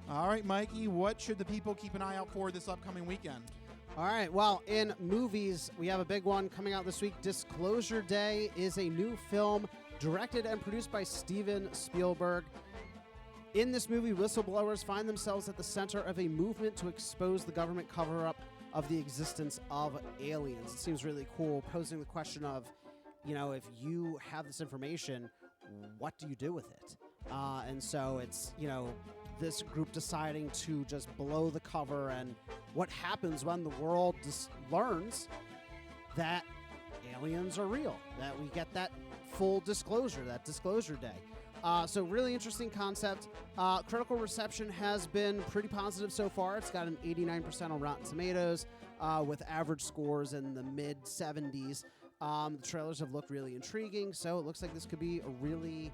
All right, Mikey, what should the people keep an eye out for this upcoming weekend? All right, well, in movies, we have a big one coming out this week. Disclosure Day is a new film directed and produced by Steven Spielberg. In this movie, whistleblowers find themselves at the center of a movement to expose the government cover-up of the existence of aliens. It seems really cool, posing the question of, if you have this information, what do you do with it? And so it's, this group deciding to just blow the cover, and what happens when the world learns that aliens are real, that we get that full disclosure, that Disclosure Day. So really interesting concept. Critical reception has been pretty positive so far. It's got an 89% on Rotten Tomatoes with average scores in the mid-70s. The trailers have looked really intriguing, so it looks like this could be a really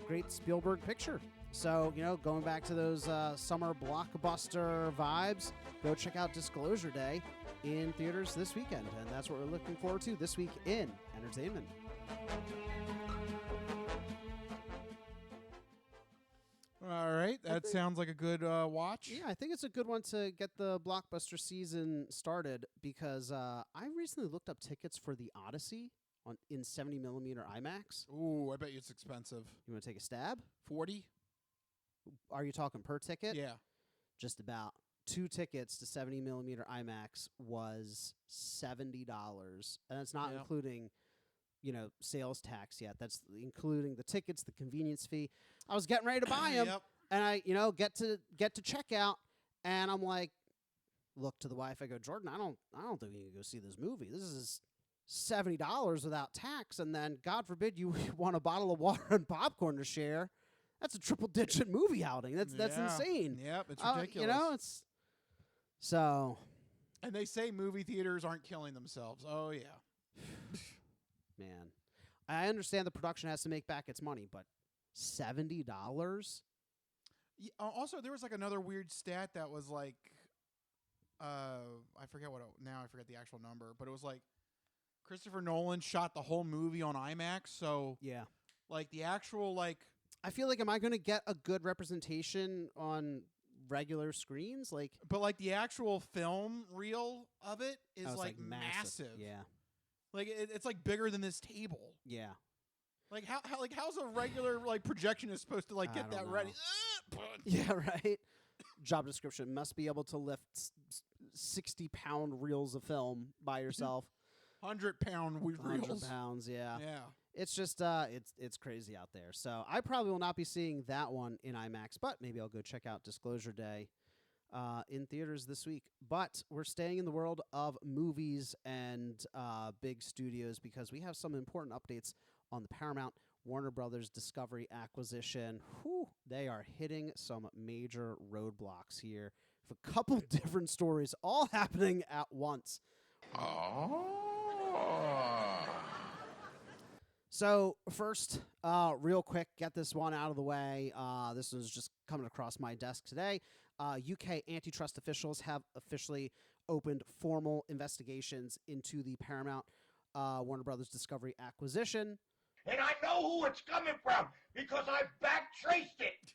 great Spielberg picture. So, going back to those summer blockbuster vibes, go check out Disclosure Day in theaters this weekend. And that's what we're looking forward to this week in entertainment. All right, that sounds like a good watch. Yeah, I think it's a good one to get the blockbuster season started because I recently looked up tickets for The Odyssey in 70mm IMAX. Ooh, I bet you it's expensive. You want to take a stab? 40? Are you talking per ticket? Yeah. Just about. 2 tickets to 70mm IMAX was $70, and that's not including, sales tax yet. That's including the tickets, the convenience fee. I was getting ready to buy them, and I, get to checkout, and I'm like, look to the wife. I go, Jordan, I don't think we can go see this movie. This is $70 without tax, and then God forbid you want a bottle of water and popcorn to share. That's a triple-digit movie outing. That's insane. Yep, it's ridiculous. It's so. And they say movie theaters aren't killing themselves. Oh yeah, man. I understand the production has to make back its money, but $70. Yeah, also, there was like another weird stat that was like, I forget now I forget the actual number, but it was like Christopher Nolan shot the whole movie on IMAX. So yeah, like the actual like. I feel like, am I going to get a good representation on regular screens? But like the actual film reel of it is like massive. Yeah, like it's like bigger than this table. Yeah, like how's a regular like projectionist supposed to like get that ready? Yeah, right. Job description: must be able to lift 60-pound reels of film by yourself. 100-pound reels. 100 pounds. Yeah. Yeah. It's just it's crazy out there. So I probably will not be seeing that one in IMAX, but maybe I'll go check out Disclosure Day in theaters this week. But we're staying in the world of movies and big studios because we have some important updates on the Paramount Warner Brothers Discovery acquisition. Whew, they are hitting some major roadblocks here. With a couple different stories all happening at once. So first, real quick, get this one out of the way. This was just coming across my desk today. UK antitrust officials have officially opened formal investigations into the Paramount Warner Brothers Discovery acquisition. And I know who it's coming from because I backtraced it.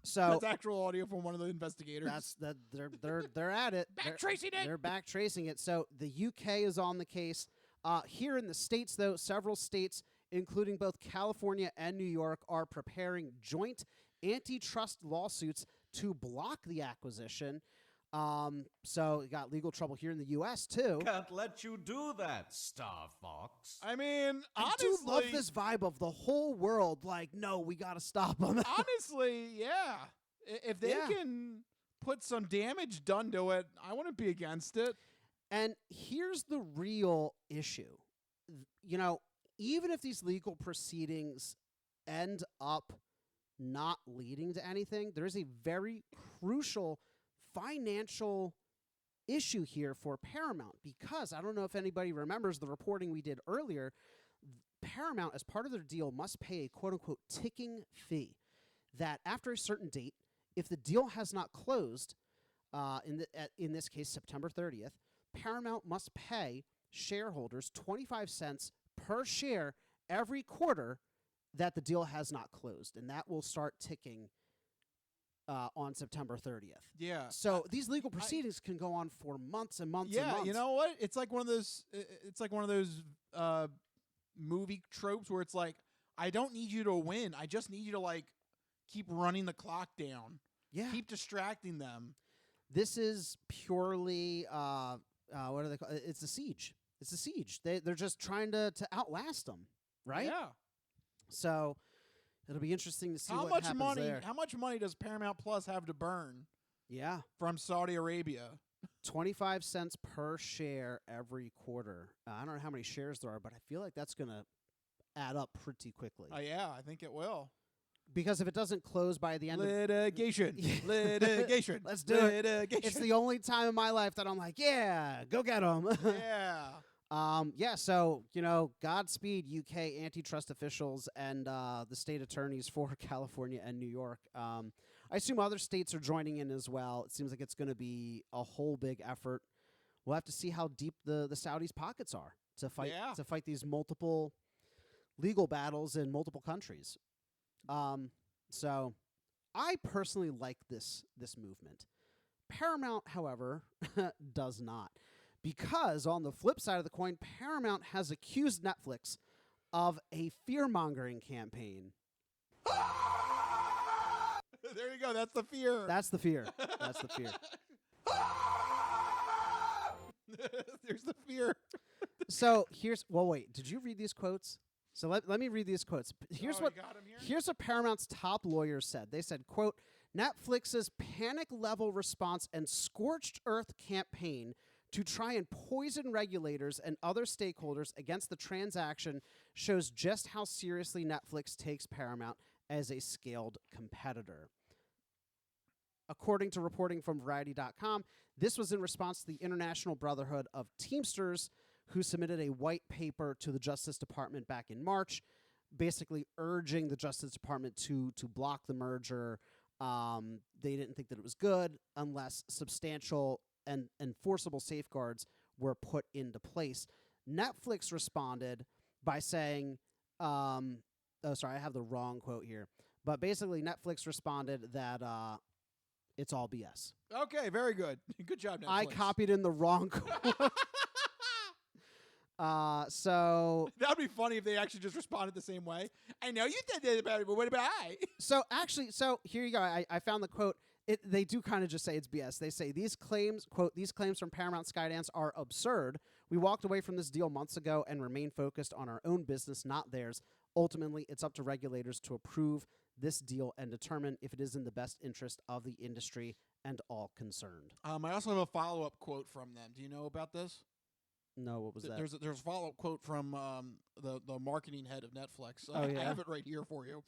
So that's actual audio from one of the investigators. They're at it. They're back tracing it. So the UK is on the case. Here in the States, though, several states, including both California and New York, are preparing joint antitrust lawsuits to block the acquisition. So we got legal trouble here in the U.S. too. Can't let you do that, Star Fox. I mean, honestly, I do love this vibe of the whole world. Like, no, we got to stop them. Honestly, yeah. If they can put some damage done to it, I wouldn't be against it. And here's the real issue. You know, even if these legal proceedings end up not leading to anything, there is a very crucial financial issue here for Paramount, because I don't know if anybody remembers the reporting we did earlier. Paramount, as part of their deal, must pay a quote-unquote ticking fee that after a certain date, if the deal has not closed, in this case September 30th, Paramount must pay shareholders 25 cents per share every quarter that the deal has not closed, and that will start ticking on September 30th. Yeah. So these legal proceedings can go on for months and months and Yeah, months. you know what? It's like one of those. It's like one of those movie tropes where it's like, I don't need you to win. I just need you to like keep running the clock down. Yeah. Keep distracting them. This is purely what do they call it? It's a siege. It's a siege. They're just trying to outlast them, right? Yeah. So it'll be interesting to see How what much happens money? there. How much money does Paramount Plus have to burn? Yeah. From Saudi Arabia. 25 cents per share every quarter. I don't know how many shares there are, but I feel like that's going to add up pretty quickly. Yeah, I think it will. Because if it doesn't close by the end litigation. Litigation. Let's do it. It's the only time in my life that I'm like, yeah, go get them. Yeah. So, you know, Godspeed, UK antitrust officials and the state attorneys for California and New York. I assume other states are joining in as well. It seems like it's going to be a whole big effort. We'll have to see how deep the Saudis' pockets are to fight these multiple legal battles in multiple countries. So I personally like this movement. Paramount, however, does not. Because on the flip side of the coin, Paramount has accused Netflix of a fear-mongering campaign. There you go. That's the fear. That's the fear. That's the fear. There's the fear. So wait, did you read these quotes? So let me read these quotes. Here's what Paramount's top lawyers said. They said, quote, Netflix's panic-level response and scorched earth campaign to try and poison regulators and other stakeholders against the transaction shows just how seriously Netflix takes Paramount as a scaled competitor. According to reporting from Variety.com, this was in response to the International Brotherhood of Teamsters, who submitted a white paper to the Justice Department back in March, basically urging the Justice Department to block the merger. They didn't think that it was good unless substantial and enforceable safeguards were put into place. Netflix responded by saying, I have the wrong quote here, but basically Netflix responded that it's all BS. Okay, very good. Good job, Netflix. I copied in the wrong quote. So that would be funny if they actually just responded the same way. I know you said that about it, but what about I? So here you go. I found the quote. They do kind of just say it's BS. They say these claims, quote, these claims from Paramount Skydance are absurd. We walked away from this deal months ago and remain focused on our own business, not theirs. Ultimately, it's up to regulators to approve this deal and determine if it is in the best interest of the industry and all concerned. I also have a follow-up quote from them. Do you know about this? No, what was that? There's a follow-up quote from the marketing head of Netflix. Oh, yeah? I have it right here for you.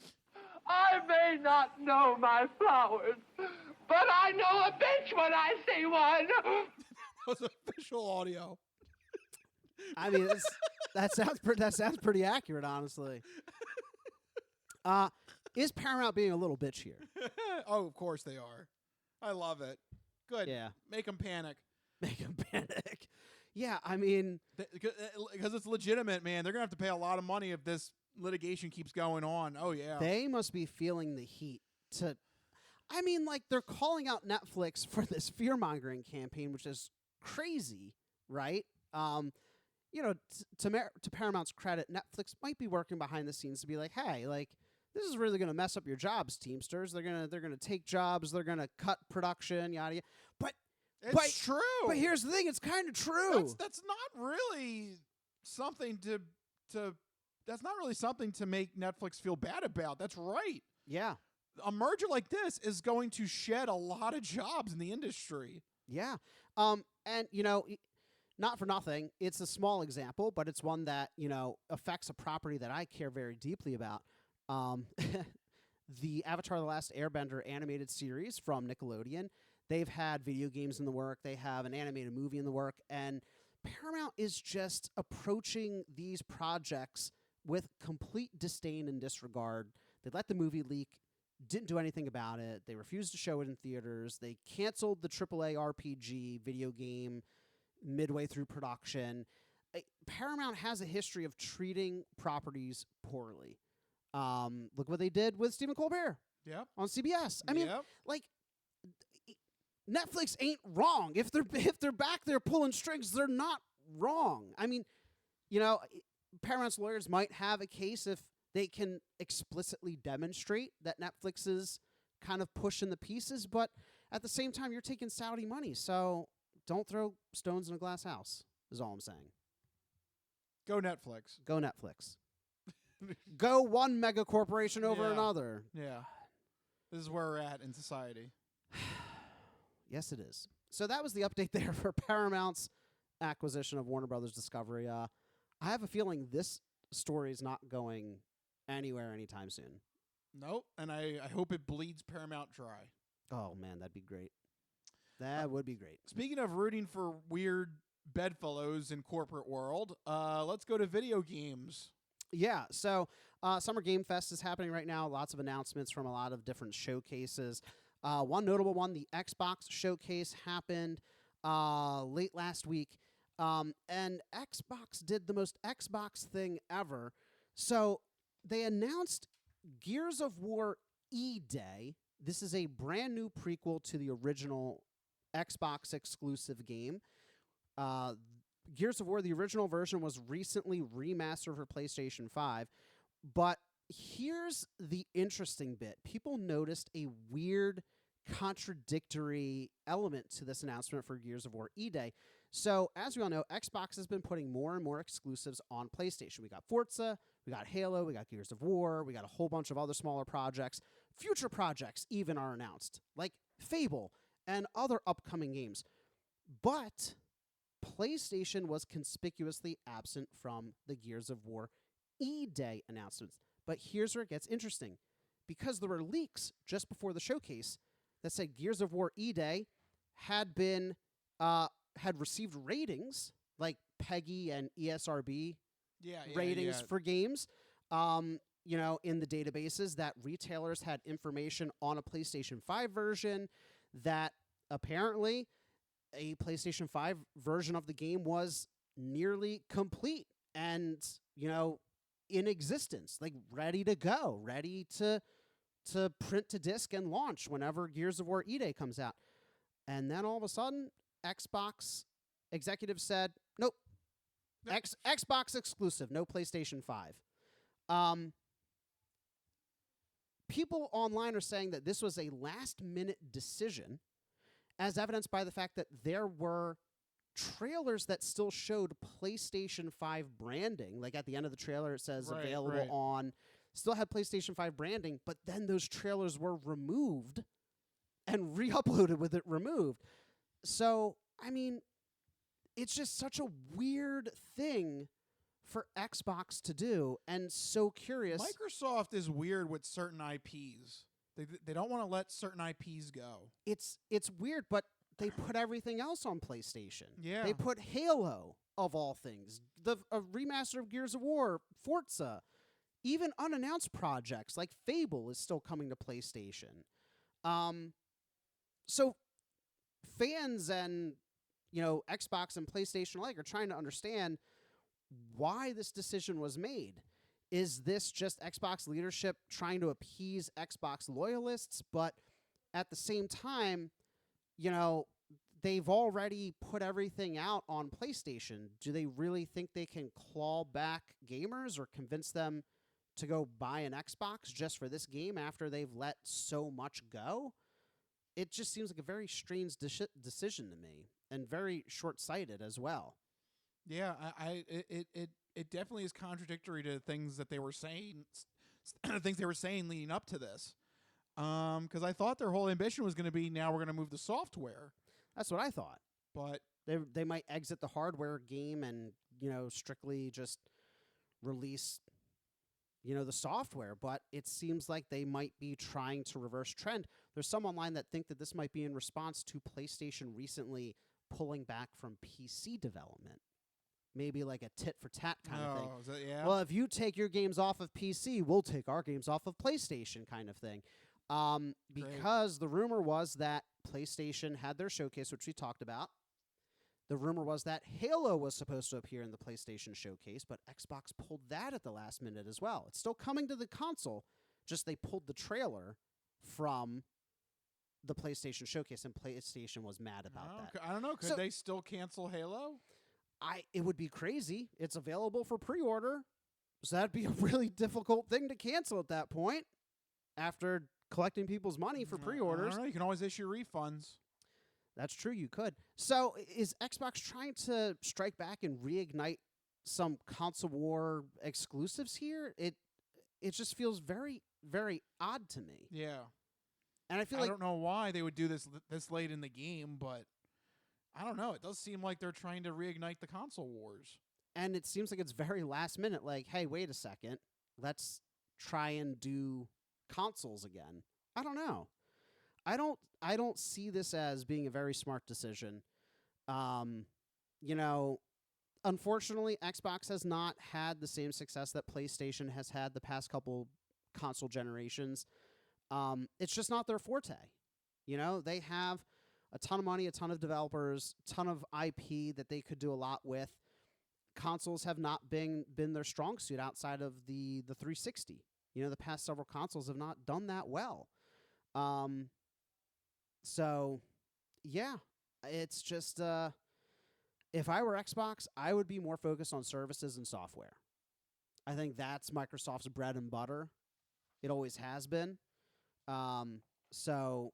I may not know my flowers, but I know a bitch when I see one. That was official audio. I mean, That sounds pretty accurate, honestly. Is Paramount being a little bitch here? Oh, of course they are. I love it. Good. Yeah. Make them panic. Make them panic. Yeah, I mean, because it's legitimate, man. They're gonna have to pay a lot of money if this litigation keeps going on. Oh yeah. They must be feeling the heat to. I mean, like they're calling out Netflix for this fear-mongering campaign, which is crazy, right? You know, to Paramount's credit, Netflix might be working behind the scenes to be like, hey, like this is really going to mess up your jobs, Teamsters. They're gonna take jobs. They're gonna cut production, yada yada. But it's true. But here's the thing: it's kind of true. That's not really something to. That's not really something to make Netflix feel bad about. That's right. Yeah. A merger like this is going to shed a lot of jobs in the industry. Yeah. And you know, not for nothing, it's a small example, but it's one that, you know, affects a property that I care very deeply about. The Avatar: The Last Airbender animated series from Nickelodeon. They've had video games in the work. They have an animated movie in the work. And Paramount is just approaching these projects with complete disdain and disregard. They let the movie leak, didn't do anything about it. They refused to show it in theaters. They canceled the AAA RPG video game midway through production. Paramount has a history of treating properties poorly. Look what they did with Stephen Colbert on CBS. I mean, like, Netflix ain't wrong. If they're back there pulling strings, they're not wrong. I mean, you know, Paramount's lawyers might have a case if they can explicitly demonstrate that Netflix is kind of pushing the pieces, but at the same time, you're taking Saudi money, so don't throw stones in a glass house, is all I'm saying. Go Netflix. Go Netflix. Go one mega corporation over another. Yeah. This is where we're at in society. Yes, it is. So that was the update there for Paramount's acquisition of Warner Brothers Discovery. I have a feeling this story is not going anywhere anytime soon. Nope, and I hope it bleeds Paramount dry. Oh, man, that'd be great. That would be great. Speaking of rooting for weird bedfellows in corporate world, let's go to video games. Yeah, so Summer Game Fest is happening right now. Lots of announcements from a lot of different showcases. One notable one, the Xbox showcase happened late last week. And Xbox did the most Xbox thing ever. So they announced Gears of War E-Day. This is a brand new prequel to the original Xbox exclusive game. Gears of War, the original version, was recently remastered for PlayStation 5. But here's the interesting bit. People noticed a weird, contradictory element to this announcement for Gears of War E-Day. So, as we all know, Xbox has been putting more and more exclusives on PlayStation. We got Forza, we got Halo, we got Gears of War, we got a whole bunch of other smaller projects. Future projects even are announced, like Fable and other upcoming games. But PlayStation was conspicuously absent from the Gears of War E-Day announcements. But here's where it gets interesting. Because there were leaks just before the showcase that said Gears of War E-Day had received ratings like PEGI and ESRB ratings for games. You know, in the databases, that retailers had information on a PlayStation 5 version, that apparently a PlayStation 5 version of the game was nearly complete and, you know, in existence, like ready to go, ready to print to disc and launch whenever Gears of War E-Day comes out. And then all of a sudden, Xbox executives said, nope, Xbox exclusive, no PlayStation 5. People online are saying that this was a last-minute decision, as evidenced by the fact that there were trailers that still showed PlayStation 5 branding. Like at the end of the trailer, it says available on, still had PlayStation 5 branding, but then those trailers were removed and re-uploaded with it removed. So, I mean, it's just such a weird thing for Xbox to do, and so curious. Microsoft is weird with certain IPs. They don't want to let certain IPs go. It's weird, but they put everything else on PlayStation. Yeah. They put Halo of all things. A remaster of Gears of War, Forza, even unannounced projects like Fable is still coming to PlayStation. So fans and, Xbox and PlayStation alike are trying to understand why this decision was made. Is this just Xbox leadership trying to appease Xbox loyalists? But at the same time, they've already put everything out on PlayStation. Do they really think they can claw back gamers or convince them to go buy an Xbox just for this game after they've let so much go? It just seems like a very strange decision to me, and very short-sighted as well. Yeah, it definitely is contradictory to things that they were saying, leading up to this. Because I thought their whole ambition was going to be, now we're going to move the software. That's what I thought. But they might exit the hardware game and, strictly just release, the software. But it seems like they might be trying to reverse trend. There's some online that think that this might be in response to PlayStation recently pulling back from PC development. Maybe like a tit-for-tat kind of thing. Is that, yeah? Well, if you take your games off of PC, we'll take our games off of PlayStation kind of thing. Because the rumor was that PlayStation had their showcase, which we talked about. The rumor was that Halo was supposed to appear in the PlayStation showcase, but Xbox pulled that at the last minute as well. It's still coming to the console, just they pulled the trailer from the PlayStation showcase, and PlayStation was mad about that. I don't know. Could they still cancel Halo? It would be crazy. It's available for pre-order, so that'd be a really difficult thing to cancel at that point after collecting people's money for pre-orders. I don't know. You can always issue refunds. That's true, you could. So is Xbox trying to strike back and reignite some console war exclusives here? It just feels very, very odd to me. Yeah. And I feel I don't know why they would do this late in the game, but I don't know. It does seem like they're trying to reignite the console wars. And it seems like it's very last minute. Like, hey, wait a second. Let's try and do consoles again. I don't know. I don't see this as being a very smart decision. Unfortunately, Xbox has not had the same success that PlayStation has had the past couple console generations. It's just not their forte. They have a ton of money, a ton of developers, ton of IP that they could do a lot with. Consoles have not been their strong suit outside of the 360. The past several consoles have not done that well. So, yeah, it's just, if I were Xbox, I would be more focused on services and software. I think that's Microsoft's bread and butter. It always has been. So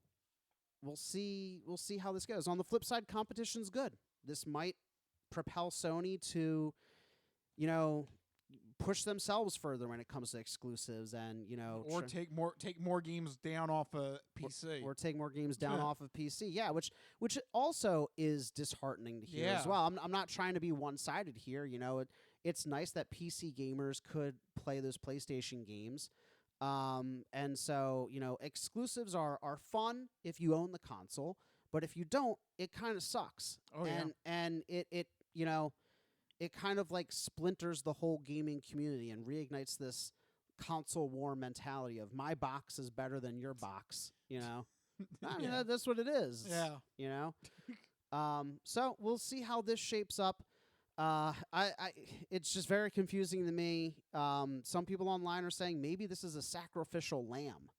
we'll see how this goes. On the flip side, competition's good. This might propel Sony to, push themselves further when it comes to exclusives and, or take more games down off of PC. Or take more games down off of PC. Yeah, which also is disheartening to hear as well. I'm not trying to be one-sided here, it's nice that PC gamers could play those PlayStation games. And so, exclusives are fun if you own the console, but if you don't, it kind of sucks. Oh, and it kind of like splinters the whole gaming community and reignites this console war mentality of my box is better than your box, I mean, that's what it is. Yeah. So we'll see how this shapes up. It's just very confusing to me. Some people online are saying maybe this is a sacrificial lamb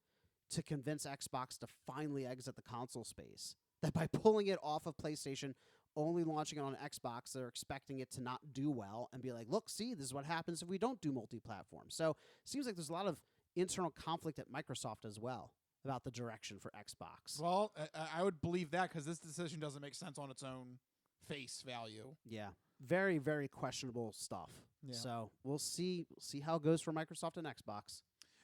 to convince Xbox to finally exit the console space. That by pulling it off of PlayStation, only launching it on Xbox, they're expecting it to not do well and be like, look, see, this is what happens if we don't do multi-platform. So it seems like there's a lot of internal conflict at Microsoft as well about the direction for Xbox. Well, I would believe that because this decision doesn't make sense on its own face value. Yeah. Very, very questionable stuff. Yeah. So we'll see how it goes for Microsoft and Xbox.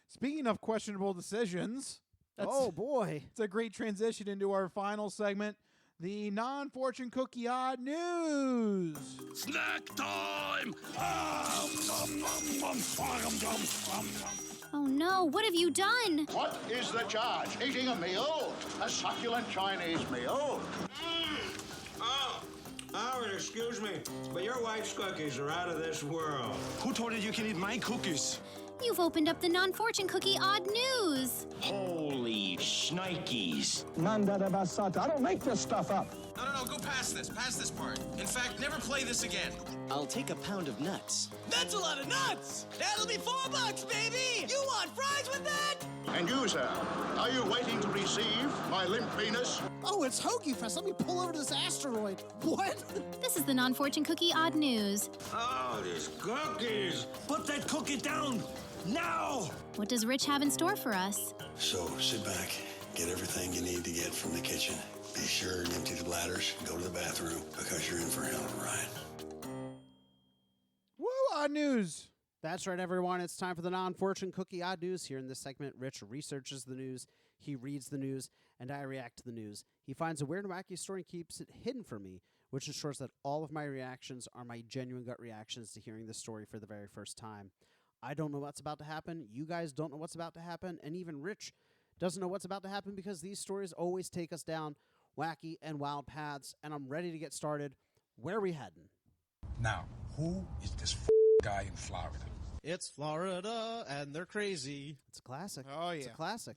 Speaking of questionable decisions, oh boy, it's a great transition into our final segment, the non-fortune cookie odd news. Snack time! Oh no, what have you done? What is the charge? Eating a meal? A succulent Chinese meal? Oh, I already excuse me, but your wife's cookies are out of this world. Who told you you can eat my cookies? You've opened up the non-fortune cookie odd news. Holy shnikes. Nanda basata. I don't make this stuff up. No, go past this part. In fact, never play this again. I'll take a pound of nuts. That's a lot of nuts! That'll be $4, baby! You want fries with that? And you, sir, are you waiting to receive my limp penis? Oh, it's Hoagie Fest. Let me pull over this asteroid. What? This is the non-fortune cookie odd news. Oh, these cookies. Put that cookie down now! What does Rich have in store for us? So sit back, get everything you need to get from the kitchen. Be sure and empty the bladders, go to the bathroom, because you're in for a hell of a ride. Woo, odd news. That's right, everyone. It's time for the non-fortune cookie odd news. Here in this segment, Rich researches the news, he reads the news, and I react to the news. He finds a weird and wacky story and keeps it hidden from me, which ensures that all of my reactions are my genuine gut reactions to hearing the story for the very first time. I don't know what's about to happen. You guys don't know what's about to happen. And even Rich doesn't know what's about to happen because these stories always take us down wacky and wild paths. And I'm ready to get started. Where are we heading? Now, who is this guy in Florida? It's Florida, and they're crazy. It's a classic. Oh, yeah. It's a classic.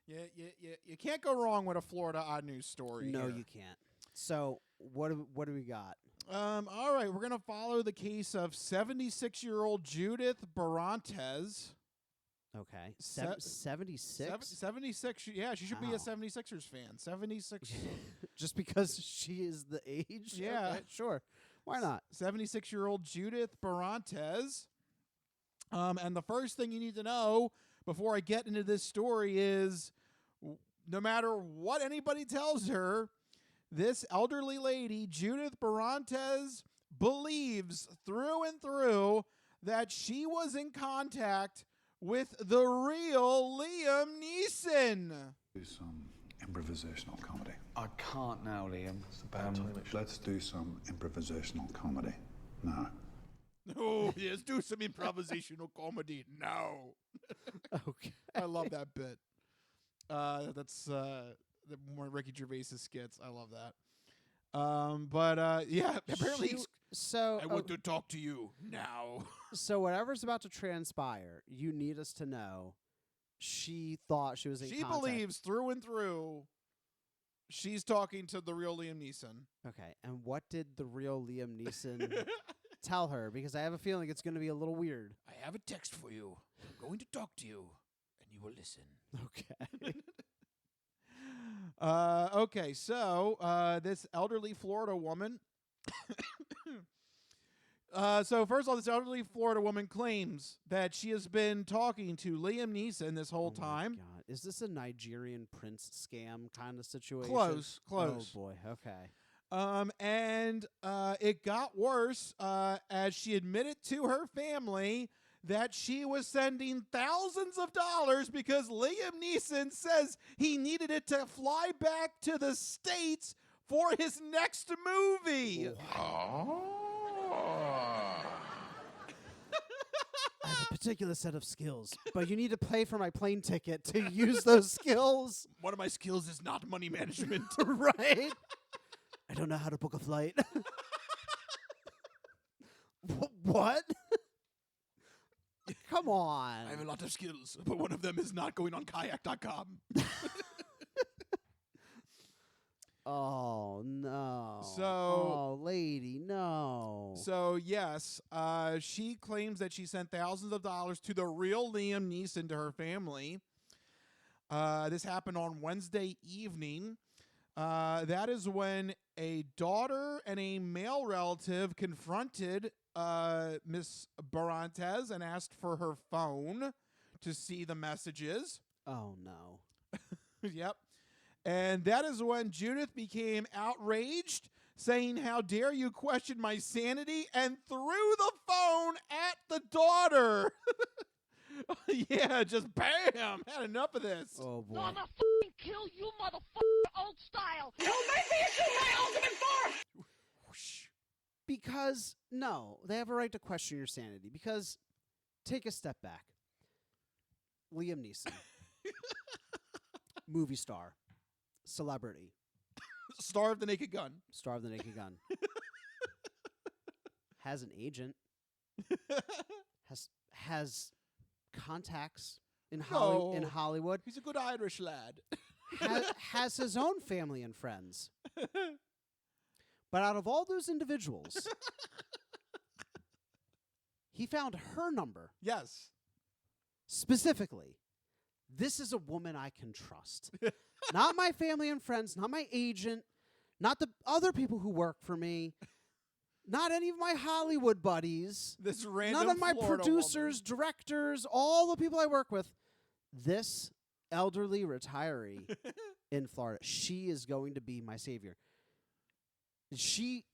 You can't go wrong with a Florida odd news story. No, here. you can't. So what do we got? All right, we're going to follow the case of 76-year-old Judith Barantes. Okay. 76? 76. Yeah, she should be a 76ers fan. 76. Just because she is the age? Yeah. Okay, sure. Why not? 76-year-old Judith Barantes. And the first thing you need to know before I get into this story is no matter what anybody tells her, this elderly lady, Judith Barantes, believes through and through that she was in contact with the real Liam Neeson. Do some improvisational comedy. I can't now, Liam. It's about time. Let's do some improvisational comedy now. Oh, yes, do some improvisational comedy now. Okay. I love that bit. That's one of Ricky Gervais's skits. I love that. Yeah, apparently. I want to talk to you now. So whatever's about to transpire, you need us to know she thought she was in contact. She believes through and through she's talking to the real Liam Neeson. Okay, and what did the real Liam Neeson tell her? Because I have a feeling it's going to be a little weird. I have a text for you. I'm going to talk to you, and you will listen. Okay. Okay, so this elderly Florida woman. So first of all, this elderly Florida woman claims that she has been talking to Liam Neeson this whole time. God, is this a Nigerian prince scam kind of situation? Close. Oh boy. Okay. And it got worse as she admitted to her family that she was sending thousands of dollars because Liam Neeson says he needed it to fly back to the States for his next movie. I have a particular set of skills, but you need to pay for my plane ticket to use those skills. One of my skills is not money management. Right? I don't know how to book a flight. What? Come on. I have a lot of skills, but one of them is not going on kayak.com. Oh, no. So, lady, no. So, yes, she claims that she sent thousands of dollars to the real Liam Neeson to her family. This happened on Wednesday evening. That is when a daughter and a male relative confronted Miss Barantes and asked for her phone to see the messages. Oh, no. Yep. And that is when Judith became outraged, saying, "How dare you question my sanity?" and threw the phone at the daughter. Yeah, just bam. Had enough of this. Oh, boy. I'm gonna fucking kill you, motherfucker, old style. You make me issue my ultimate force! Because, no, they have a right to question your sanity. Because, take a step back. Liam Neeson. Movie star. Celebrity. Star of the Naked Gun. Star of the Naked Gun. has an agent, has contacts in Hollywood. He's a good Irish lad. has his own family and friends. But out of all those individuals, he found her number. Yes. Specifically, this is a woman I can trust. Not my family and friends, not my agent, not the other people who work for me, not any of my Hollywood buddies, This random none of my Florida producers, directors, all the people I work with. This elderly retiree in Florida, she is going to be my savior. She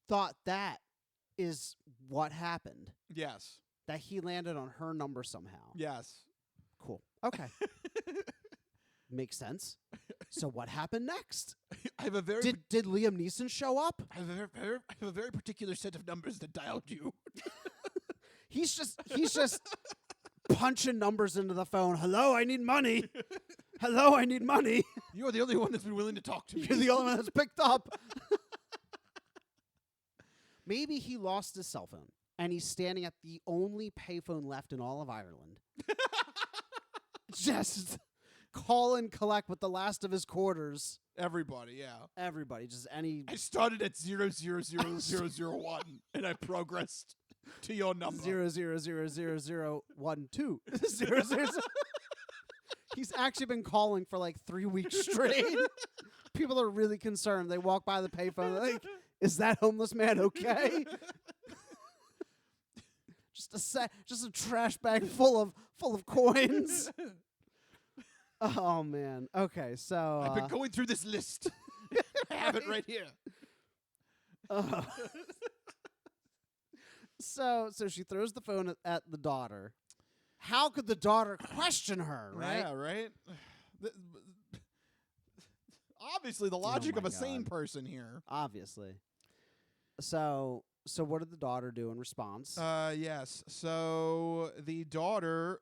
thought that is what happened. Yes. That he landed on her number somehow. Yes. Cool. Okay. Makes sense. So what happened next? I have a very did Liam Neeson show up? I have a very particular set of numbers that dialed you. He's just punching numbers into the phone. Hello, I need money. Hello, I need money. You're the only one that's been willing to talk to me. You're the only one that's picked up. Maybe he lost his cell phone and he's standing at the only payphone left in all of Ireland. Just call and collect with the last of his quarters. Everybody, yeah. Everybody, just any. I started at 0000001 and I progressed to your number. 0000012. He's actually been calling for like 3 weeks straight. People are really concerned. They walk by the payphone, they're like, is that homeless man okay? just a trash bag full of coins. Oh man. Okay, so I've been going through this list. I have it right here. So she throws the phone at the daughter. How could the daughter question her, right? Yeah, right? Obviously, the logic of a sane person here. Obviously. So what did the daughter do in response? Yes. So the daughter,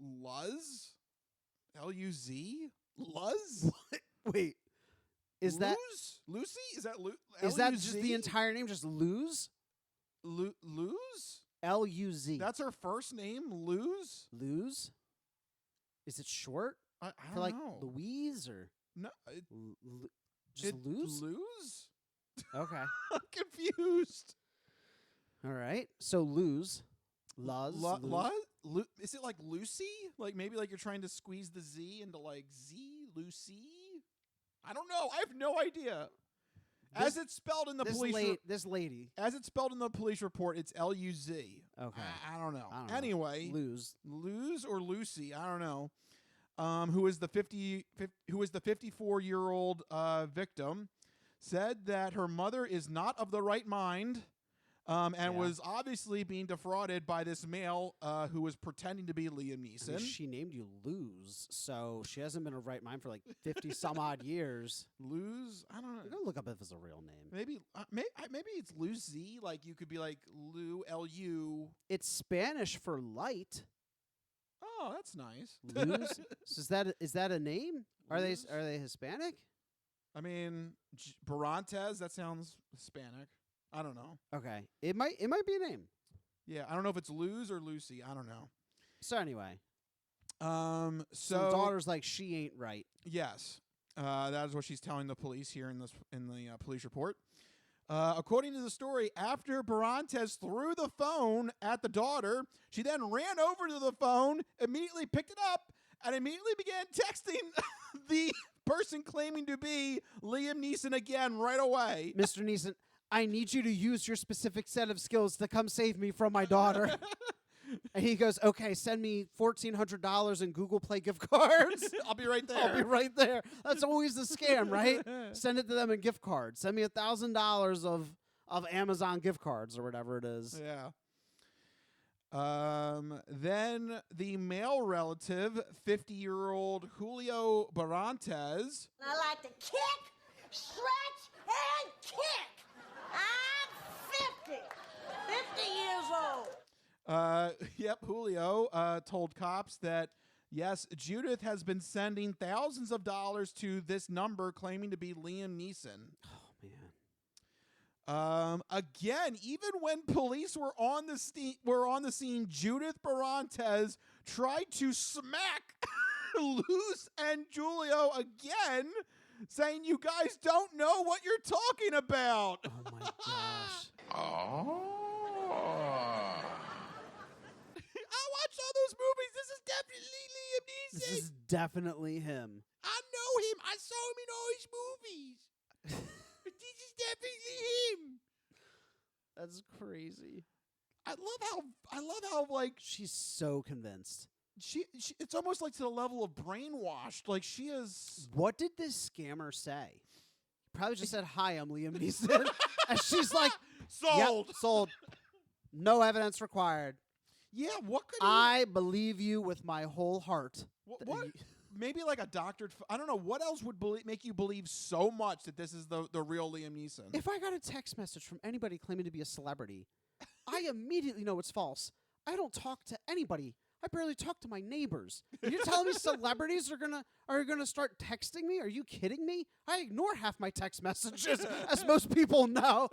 Luz? L-U-Z? Luz? What? Wait. Is that Lucy? Is that Is that just the entire name? Just Luz? Luz? L-U-Z. That's her first name, Luz? Luz? Is it short? I for don't like know. Louise or No. just Luz? Luz? Okay. I'm confused. All right. So Luz. Luz. Is it like Lucy? Like maybe like you're trying to squeeze the Z into like Z? Lucy? I don't know. I have no idea. As it's spelled in the police this lady. As it's spelled in the police report, it's L-U-Z. Okay. I don't know. I don't know. Anyway, Luz or Lucy, I don't know. Who is the 54-year-old victim, said that her mother is not of the right mind, and was obviously being defrauded by this male who was pretending to be Liam Neeson. I mean, she named you Luz, so she hasn't been of right mind for like 50 some odd years. Luz? I don't know. I'm gonna look up if it's a real name. Maybe it's Lucy. Like you could be like Lu, L-U. It's Spanish for light. Oh, that's nice. Luz? So is that a name? Are they Hispanic? I mean, Barantes. That sounds Hispanic. I don't know. Okay, it might be a name. Yeah, I don't know if it's Luz or Lucy. I don't know. So anyway, so the daughter's like, she ain't right. Yes, that is what she's telling the police here in the police report. According to the story, after Barantes threw the phone at the daughter, she then ran over to the phone, immediately picked it up, and immediately began texting the person claiming to be Liam Neeson again right away. Mr. Neeson, I need you to use your specific set of skills to come save me from my daughter. And he goes, okay, send me $1,400 in Google Play gift cards. I'll be right there. I'll be right there. That's always the scam, right? Send it to them in gift cards. Send me $1,000 of Amazon gift cards or whatever it is. Yeah. Then the male relative, 50-year-old Julio Barantes. I like to kick, stretch, and kick. I'm 50 years old. Julio told cops that, yes, Judith has been sending thousands of dollars to this number claiming to be Liam Neeson. Oh, Again, even when police were on the scene, Judith Barantes tried to smack Luz and Julio again, saying, "You guys don't know what you're talking about." Oh my gosh. I watched all those movies. This is definitely Liam Neeson. This is definitely him. I know him. I saw him in all his movies. This is definitely him. That's crazy. I love how like she's so convinced. She it's almost like to the level of brainwashed. Like she is. What did this scammer say? Probably just said, "Hi, I'm Liam Neeson," and she's like, "Sold, yep, sold. No evidence required." Yeah, what could I believe you with my whole heart. What? Maybe like a doctored. I don't know what else would make you believe so much that this is the real Liam Neeson. If I got a text message from anybody claiming to be a celebrity, I immediately know it's false. I don't talk to anybody. I barely talk to my neighbors. You're telling me celebrities are gonna start texting me? Are you kidding me? I ignore half my text messages, as most people know.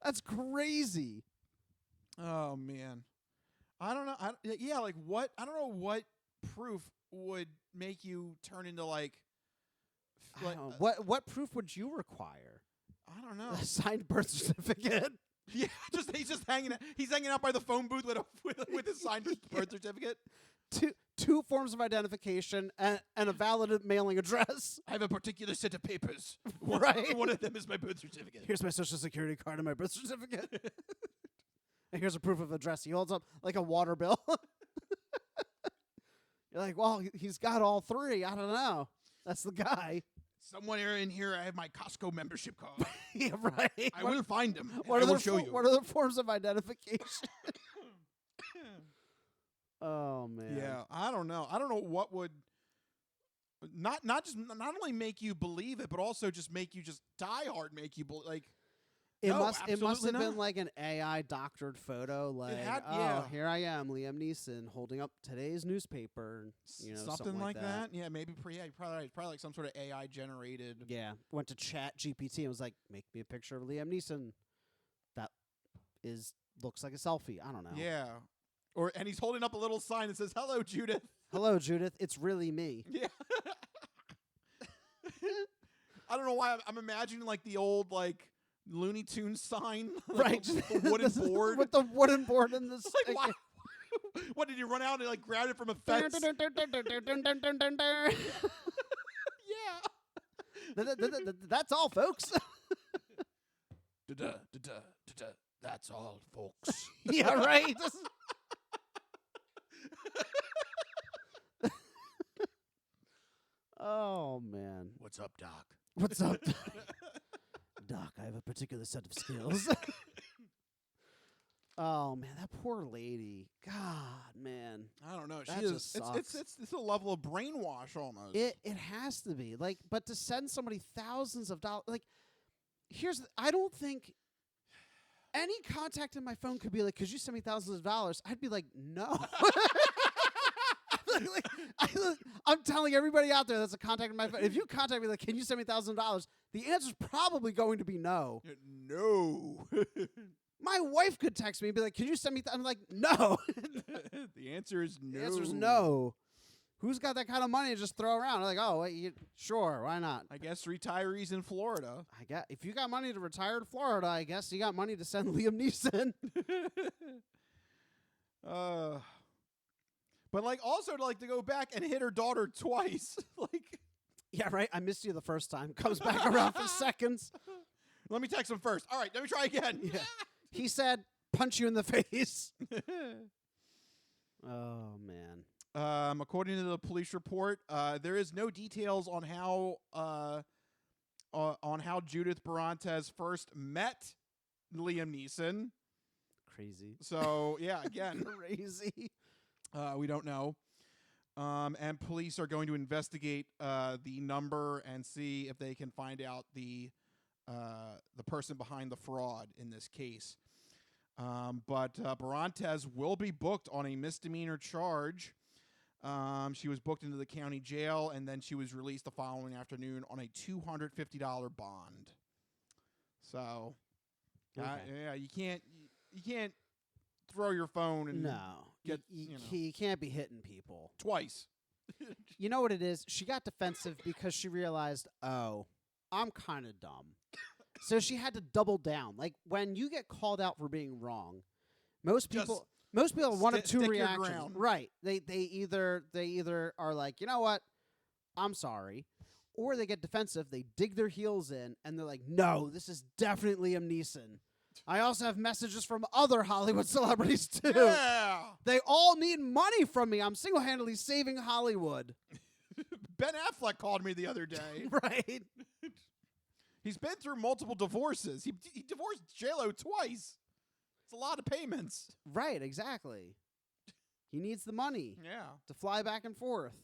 That's crazy. Oh man, I don't know. Yeah, like what? I don't know what proof would make you turn into like what proof would you require? I don't know. A signed birth certificate. Yeah, he's just hanging out. He's hanging out by the phone booth with his signed birth certificate. Two forms of identification and a valid mailing address. I have a particular set of papers. Right. One of them is my birth certificate. Here's my social security card and my birth certificate. And here's a proof of address. He holds up like a water bill. You're like, well, he's got all three. I don't know. That's the guy. Somewhere in here, I have my Costco membership card. Yeah, right. I will find him. What I will show you. What are the forms of identification? Oh man. Yeah, I don't know. I don't know what would not only make you believe it, but also just make you just die hard, make you like. It must have been like an AI doctored photo, like yeah. Here I am, Liam Neeson, holding up today's newspaper, something like that. Yeah, maybe probably like some sort of AI generated. Yeah, went to Chat GPT and was like, make me a picture of Liam Neeson. That looks like a selfie. I don't know. Yeah, and he's holding up a little sign that says, "Hello, Judith." Hello, Judith. It's really me. Yeah. I don't know why I'm imagining like the old like Looney Tunes sign, right? The wooden board with the wooden board in the like, why? What did you run out and like grab it from a fence? Yeah, that's all, folks. That's all, folks. Yeah, right. Oh man, what's up, Doc? What's up, Doc? I have a particular set of skills. Oh man, that poor lady. God, man. I don't know. That She is. just sucks. It's a level of brainwash almost. It has to be like, but to send somebody thousands of dollars, like, I don't think any contact in my phone could be like, could you send me thousands of dollars? I'd be like, no. I'm telling everybody out there that's a contact in my phone. If you contact me like, can you send me $1,000? The answer's probably going to be no. No. My wife could text me and be like, can you send me? I'm like, no. The answer is no. The answer is no. Who's got that kind of money to just throw around? Like, oh, sure, why not? I guess retirees in Florida. If you got money to retire to Florida, I guess you got money to send Liam Neeson. But like also to go back and hit her daughter twice. Like, yeah, right. I missed you the first time. Comes back around for seconds. Let me text him first. All right, let me try again. Yeah. He said, punch you in the face. Oh man. According to the police report, there is no details on how Judith Barantes first met Liam Neeson. Crazy. So yeah, again, crazy. We don't know. And police are going to investigate the number and see if they can find out the person behind the fraud in this case. But Barantes will be booked on a misdemeanor charge. She was booked into the county jail, and then she was released the following afternoon on a $250 bond. So, Okay. yeah, you can't throw your phone and No, get you can't be hitting people twice. You know what it is? She got defensive because she realized, oh, I'm kind of dumb. So she had to double down. Like when you get called out for being wrong, most people have one of two stick your reactions. ground. Right. They either are like, you know what? I'm sorry. Or they get defensive, they dig their heels in, and they're like, no, this is definitely Liam Neeson. I also have messages from other Hollywood celebrities, too. Yeah. They all need money from me. I'm single-handedly saving Hollywood. Ben Affleck called me the other day. Right. He's been through multiple divorces. He divorced J-Lo twice. It's a lot of payments. Right, exactly. He needs the money. Yeah. To fly back and forth.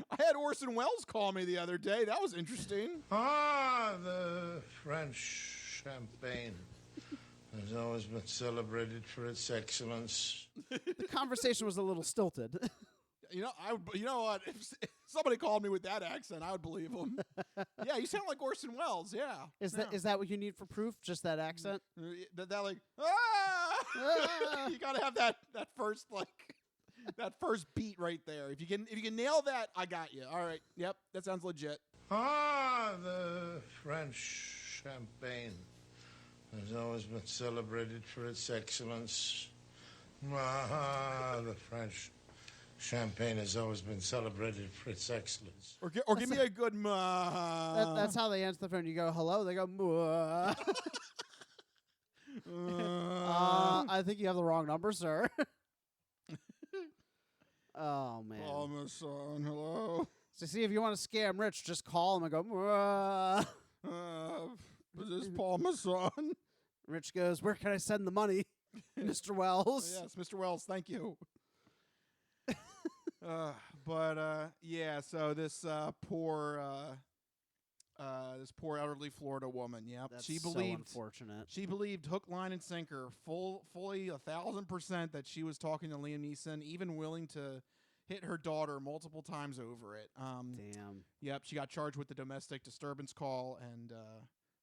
I had Orson Welles call me the other day. That was interesting. Ah, the French champagne has always been celebrated for its excellence. The conversation was a little stilted. You know what? If somebody called me with that accent, I would believe him. Yeah, you sound like Orson Welles. Yeah. Is that what you need for proof? Just that accent? That like, ah! You got to have that first that first beat right there. If you can nail that, I got you. All right. Yep, that sounds legit. Ah, the French champagne has always been celebrated for its excellence. Ah, the French champagne has always been celebrated for its excellence. Or give me a good ma. That's how they answer the phone. You go, hello? They go, muah. I think you have the wrong number, sir. Oh, man. Parmesan, hello. So see, if you want to scam Rich, just call him and go, muah. Is this Parmesan? Rich goes, where can I send the money, Mr. Wells? Yes, Mr. Wells, thank you. Yeah, so this poor elderly Florida woman. Yep, That's she so believed. Unfortunate. She believed hook, line, and sinker, fully 1,000% that she was talking to Liam Neeson, even willing to hit her daughter multiple times over it. Damn. Yep, she got charged with the domestic disturbance call, and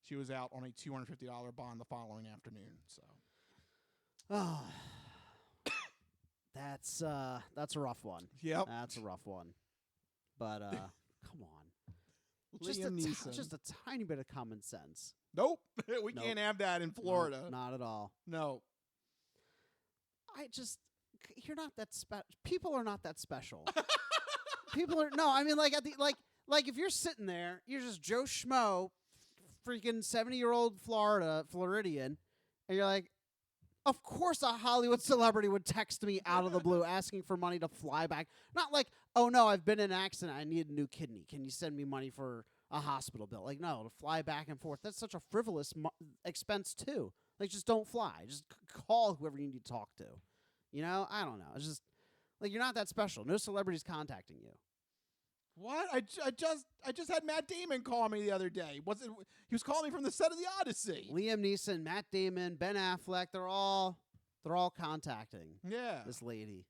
she was out on a $250 bond the following afternoon. So. Oh. That's a rough one. Yep. That's a rough one. But come on. Liam Neeson. Just a tiny bit of common sense. Nope. We can't have that in Florida. No, not at all. No. You're not that special. People are not that special. People are no. I mean, like if you're sitting there, you're just Joe Schmo, freaking 70-year-old Floridian, and you're like, of course a Hollywood celebrity would text me out of the blue asking for money to fly back. Not like, oh no, I've been in an accident. I need a new kidney. Can you send me money for a hospital bill? Like, no, to fly back and forth. That's such a frivolous expense too. Like, just don't fly. Just call whoever you need to talk to. You know, I don't know. It's just like you're not that special. No celebrity's contacting you. What? I just had Matt Damon call me the other day. He was calling me from the set of The Odyssey. Liam Neeson, Matt Damon, Ben Affleck, they're all contacting this lady.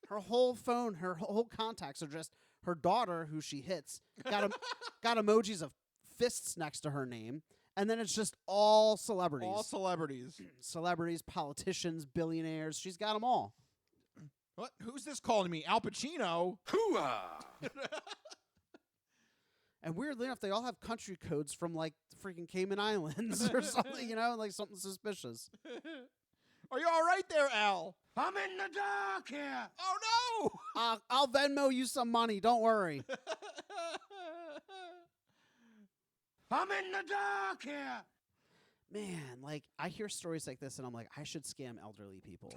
Her whole phone, her whole contacts are just her daughter, who she hits, got emojis of fists next to her name, and then it's just all celebrities. All celebrities. Celebrities, politicians, billionaires. She's got them all. What? Who's this calling me? Al Pacino? Hoo-ah! And weirdly enough, they all have country codes from like the freaking Cayman Islands or something, you know, like something suspicious. Are you all right there, Al? I'm in the dark here. Oh, no! I'll Venmo you some money. Don't worry. I'm in the dark here. Man, like, I hear stories like this, and I'm like, I should scam elderly people.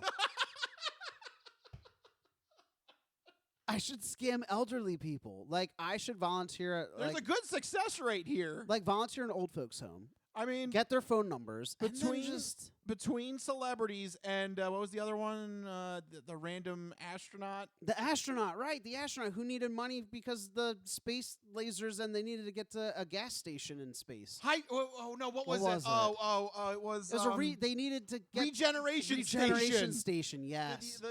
I should scam elderly people. Like, I should volunteer at, There's a good success rate here. Like, volunteer in an old folks' home. I mean, get their phone numbers between celebrities and what was the other one? The random astronaut. The astronaut, right? The astronaut who needed money because the space lasers and they needed to get to a gas station in space. Oh no, what was it? It was. They needed to get regeneration station. Yes.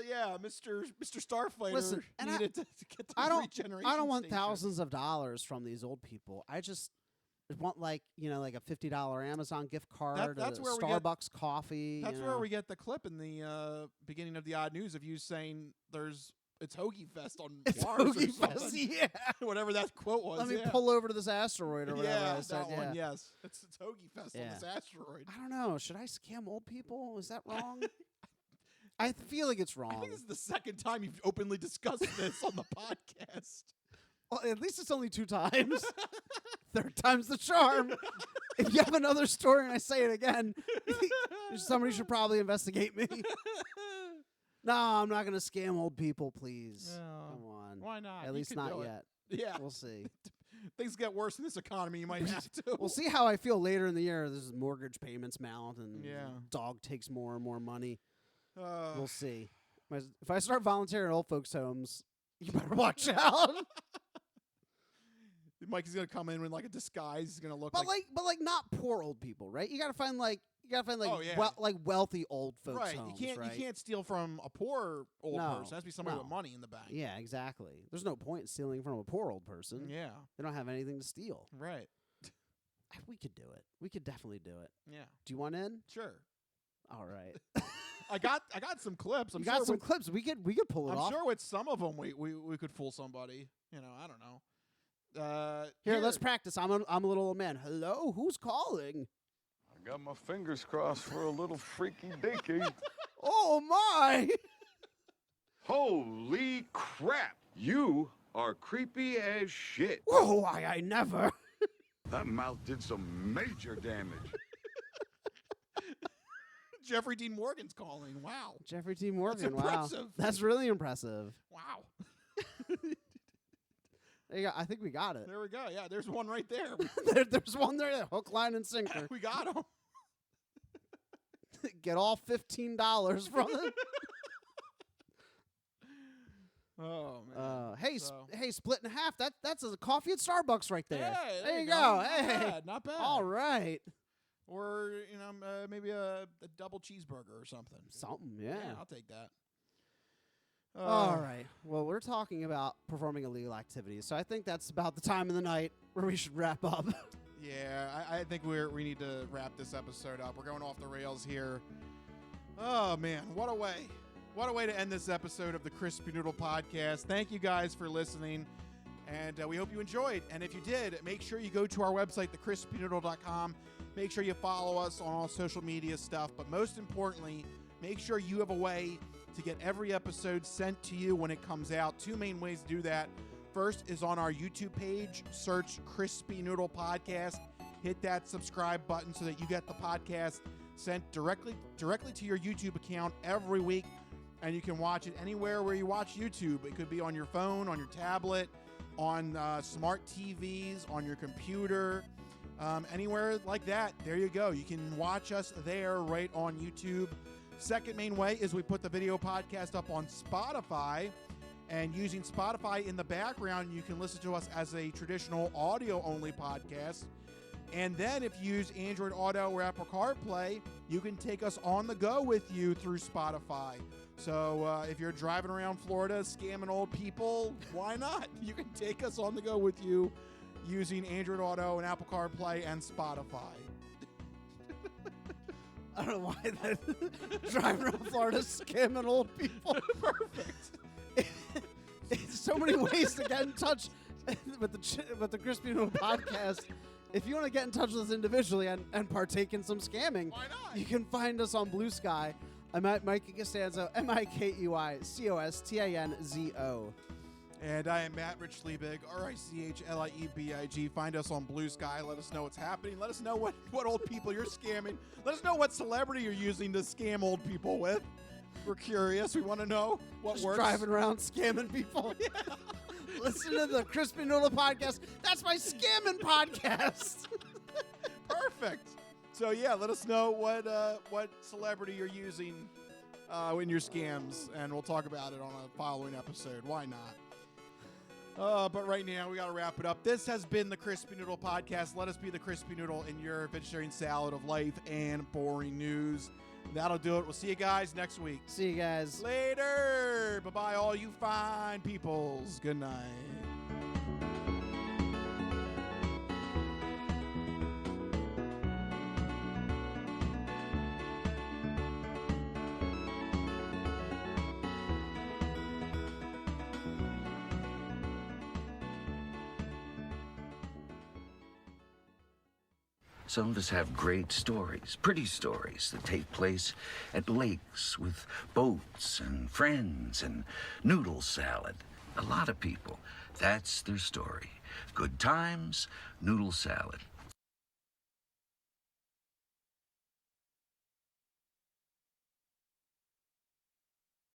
Mr. Starfighter. Listen, needed to get the regeneration. I don't want station. thousands of dollars from these old people. I just want like like a $50 Amazon gift card, that's or where Starbucks coffee. That's where we get the clip in the beginning of the odd news of you saying it's Hoagie Fest on Mars Hoagie or something. Fest, yeah. Whatever that quote was. Let me pull over to this asteroid or whatever. Yeah, I said. that one. Yes, it's Hoagie Fest on this asteroid. I don't know. Should I scam old people? Is that wrong? I feel like it's wrong. I think this is the second time you've openly discussed this on the podcast. Well, at least it's only 2 times. Third time's the charm. If you have another story and I say it again, somebody should probably investigate me. No, I'm not going to scam old people, please. No. Come on. Why not? At least not yet. Yeah. We'll see. Things get worse in this economy. You might have to. We'll see how I feel later in the year. This mortgage payments mount and Yeah. dog takes more and more money. We'll see. If I start volunteering at old folks' homes, you better watch out. Mike is gonna come in with like a disguise. He's gonna look but not poor old people, right? You gotta find Oh, yeah. wealthy old folks' right. homes, You can't steal from a poor old No, person. It has to be somebody no. with money in the bank. Yeah, exactly. There's no point in stealing from a poor old person. Yeah. They don't have anything to steal. Right. We could do it. We could definitely do it. Yeah. Do you want in? Sure. All right. I got some clips. You got some clips. We could pull it off. I'm sure with some of them we could fool somebody. I don't know. Here, let's practice. I'm a little old man. Hello, who's calling? I got my fingers crossed for a little freaky dinky. Oh my! Holy crap! You are creepy as shit. Whoa, why I never. That mouth did some major damage. Jeffrey Dean Morgan's calling. Wow. Jeffrey Dean Morgan. That's wow, impressive. that's really impressive. Wow. There you go. I think we got it. There we go. Yeah, there's one right there. There's one there. Hook, line, and sinker. We got him. Get all $15 from it. Oh man. Hey, split in half. That's a coffee at Starbucks right there. Hey, there you go. Not Hey, bad, not bad. All right. Or maybe a double cheeseburger or something. Something, yeah. I'll take that. All right. Well, we're talking about performing illegal activities, so I think that's about the time of the night where we should wrap up. Yeah, I think we need to wrap this episode up. We're going off the rails here. Oh man, what a way! What a way to end this episode of the Crispy Noodle Podcast. Thank you guys for listening, and we hope you enjoyed. And if you did, make sure you go to our website, thecrispynoodle.com. Make sure you follow us on all social media stuff, but most importantly, make sure you have a way to get every episode sent to you when it comes out. 2 main ways to do that. First is on our YouTube page. Search Crispy Noodle Podcast. Hit that subscribe button so that you get the podcast sent directly to your YouTube account every week, and you can watch it anywhere where you watch YouTube. It could be on your phone, on your tablet, on smart TVs, on your computer, anywhere like that. There you go. You can watch us there right on YouTube. Second main way is we put the video podcast up on Spotify, and using Spotify in the background, you can listen to us as a traditional audio-only podcast. And then if you use Android Auto or Apple CarPlay, you can take us on the go with you through Spotify. So if you're driving around Florida scamming old people, why not? You can take us on the go with you using Android Auto and Apple CarPlay and Spotify. I don't know why that driving around Florida scamming old people. Perfect. It's so many ways to get in touch with the Crispy Noodle Podcast. If you want to get in touch with us individually and partake in some scamming, why not? You can find us on Blue Sky. I'm at Mike Costanzo, MikeYCostanzo. And I am Matt Rich Liebig, RichLiebig. Find us on Blue Sky. Let us know what's happening. Let us know what old people you're scamming. Let us know what celebrity you're using to scam old people with. We're curious. We want to know what Just works. Driving around scamming people. Yeah. Listen to the Crispy Noodle Podcast. That's my scamming podcast. Perfect. So yeah, let us know what celebrity you're using in your scams, and we'll talk about it on a following episode. Why not? But right now, we got to wrap it up. This has been the Crispy Noodle Podcast. Let us be the Crispy Noodle in your vegetarian salad of life and boring news. That'll do it. We'll see you guys next week. See you guys. Later. Bye-bye, all you fine peoples. Good night. Some of us have great stories, pretty stories that take place at lakes with boats and friends and noodle salad. A lot of people, that's their story. Good times, noodle salad.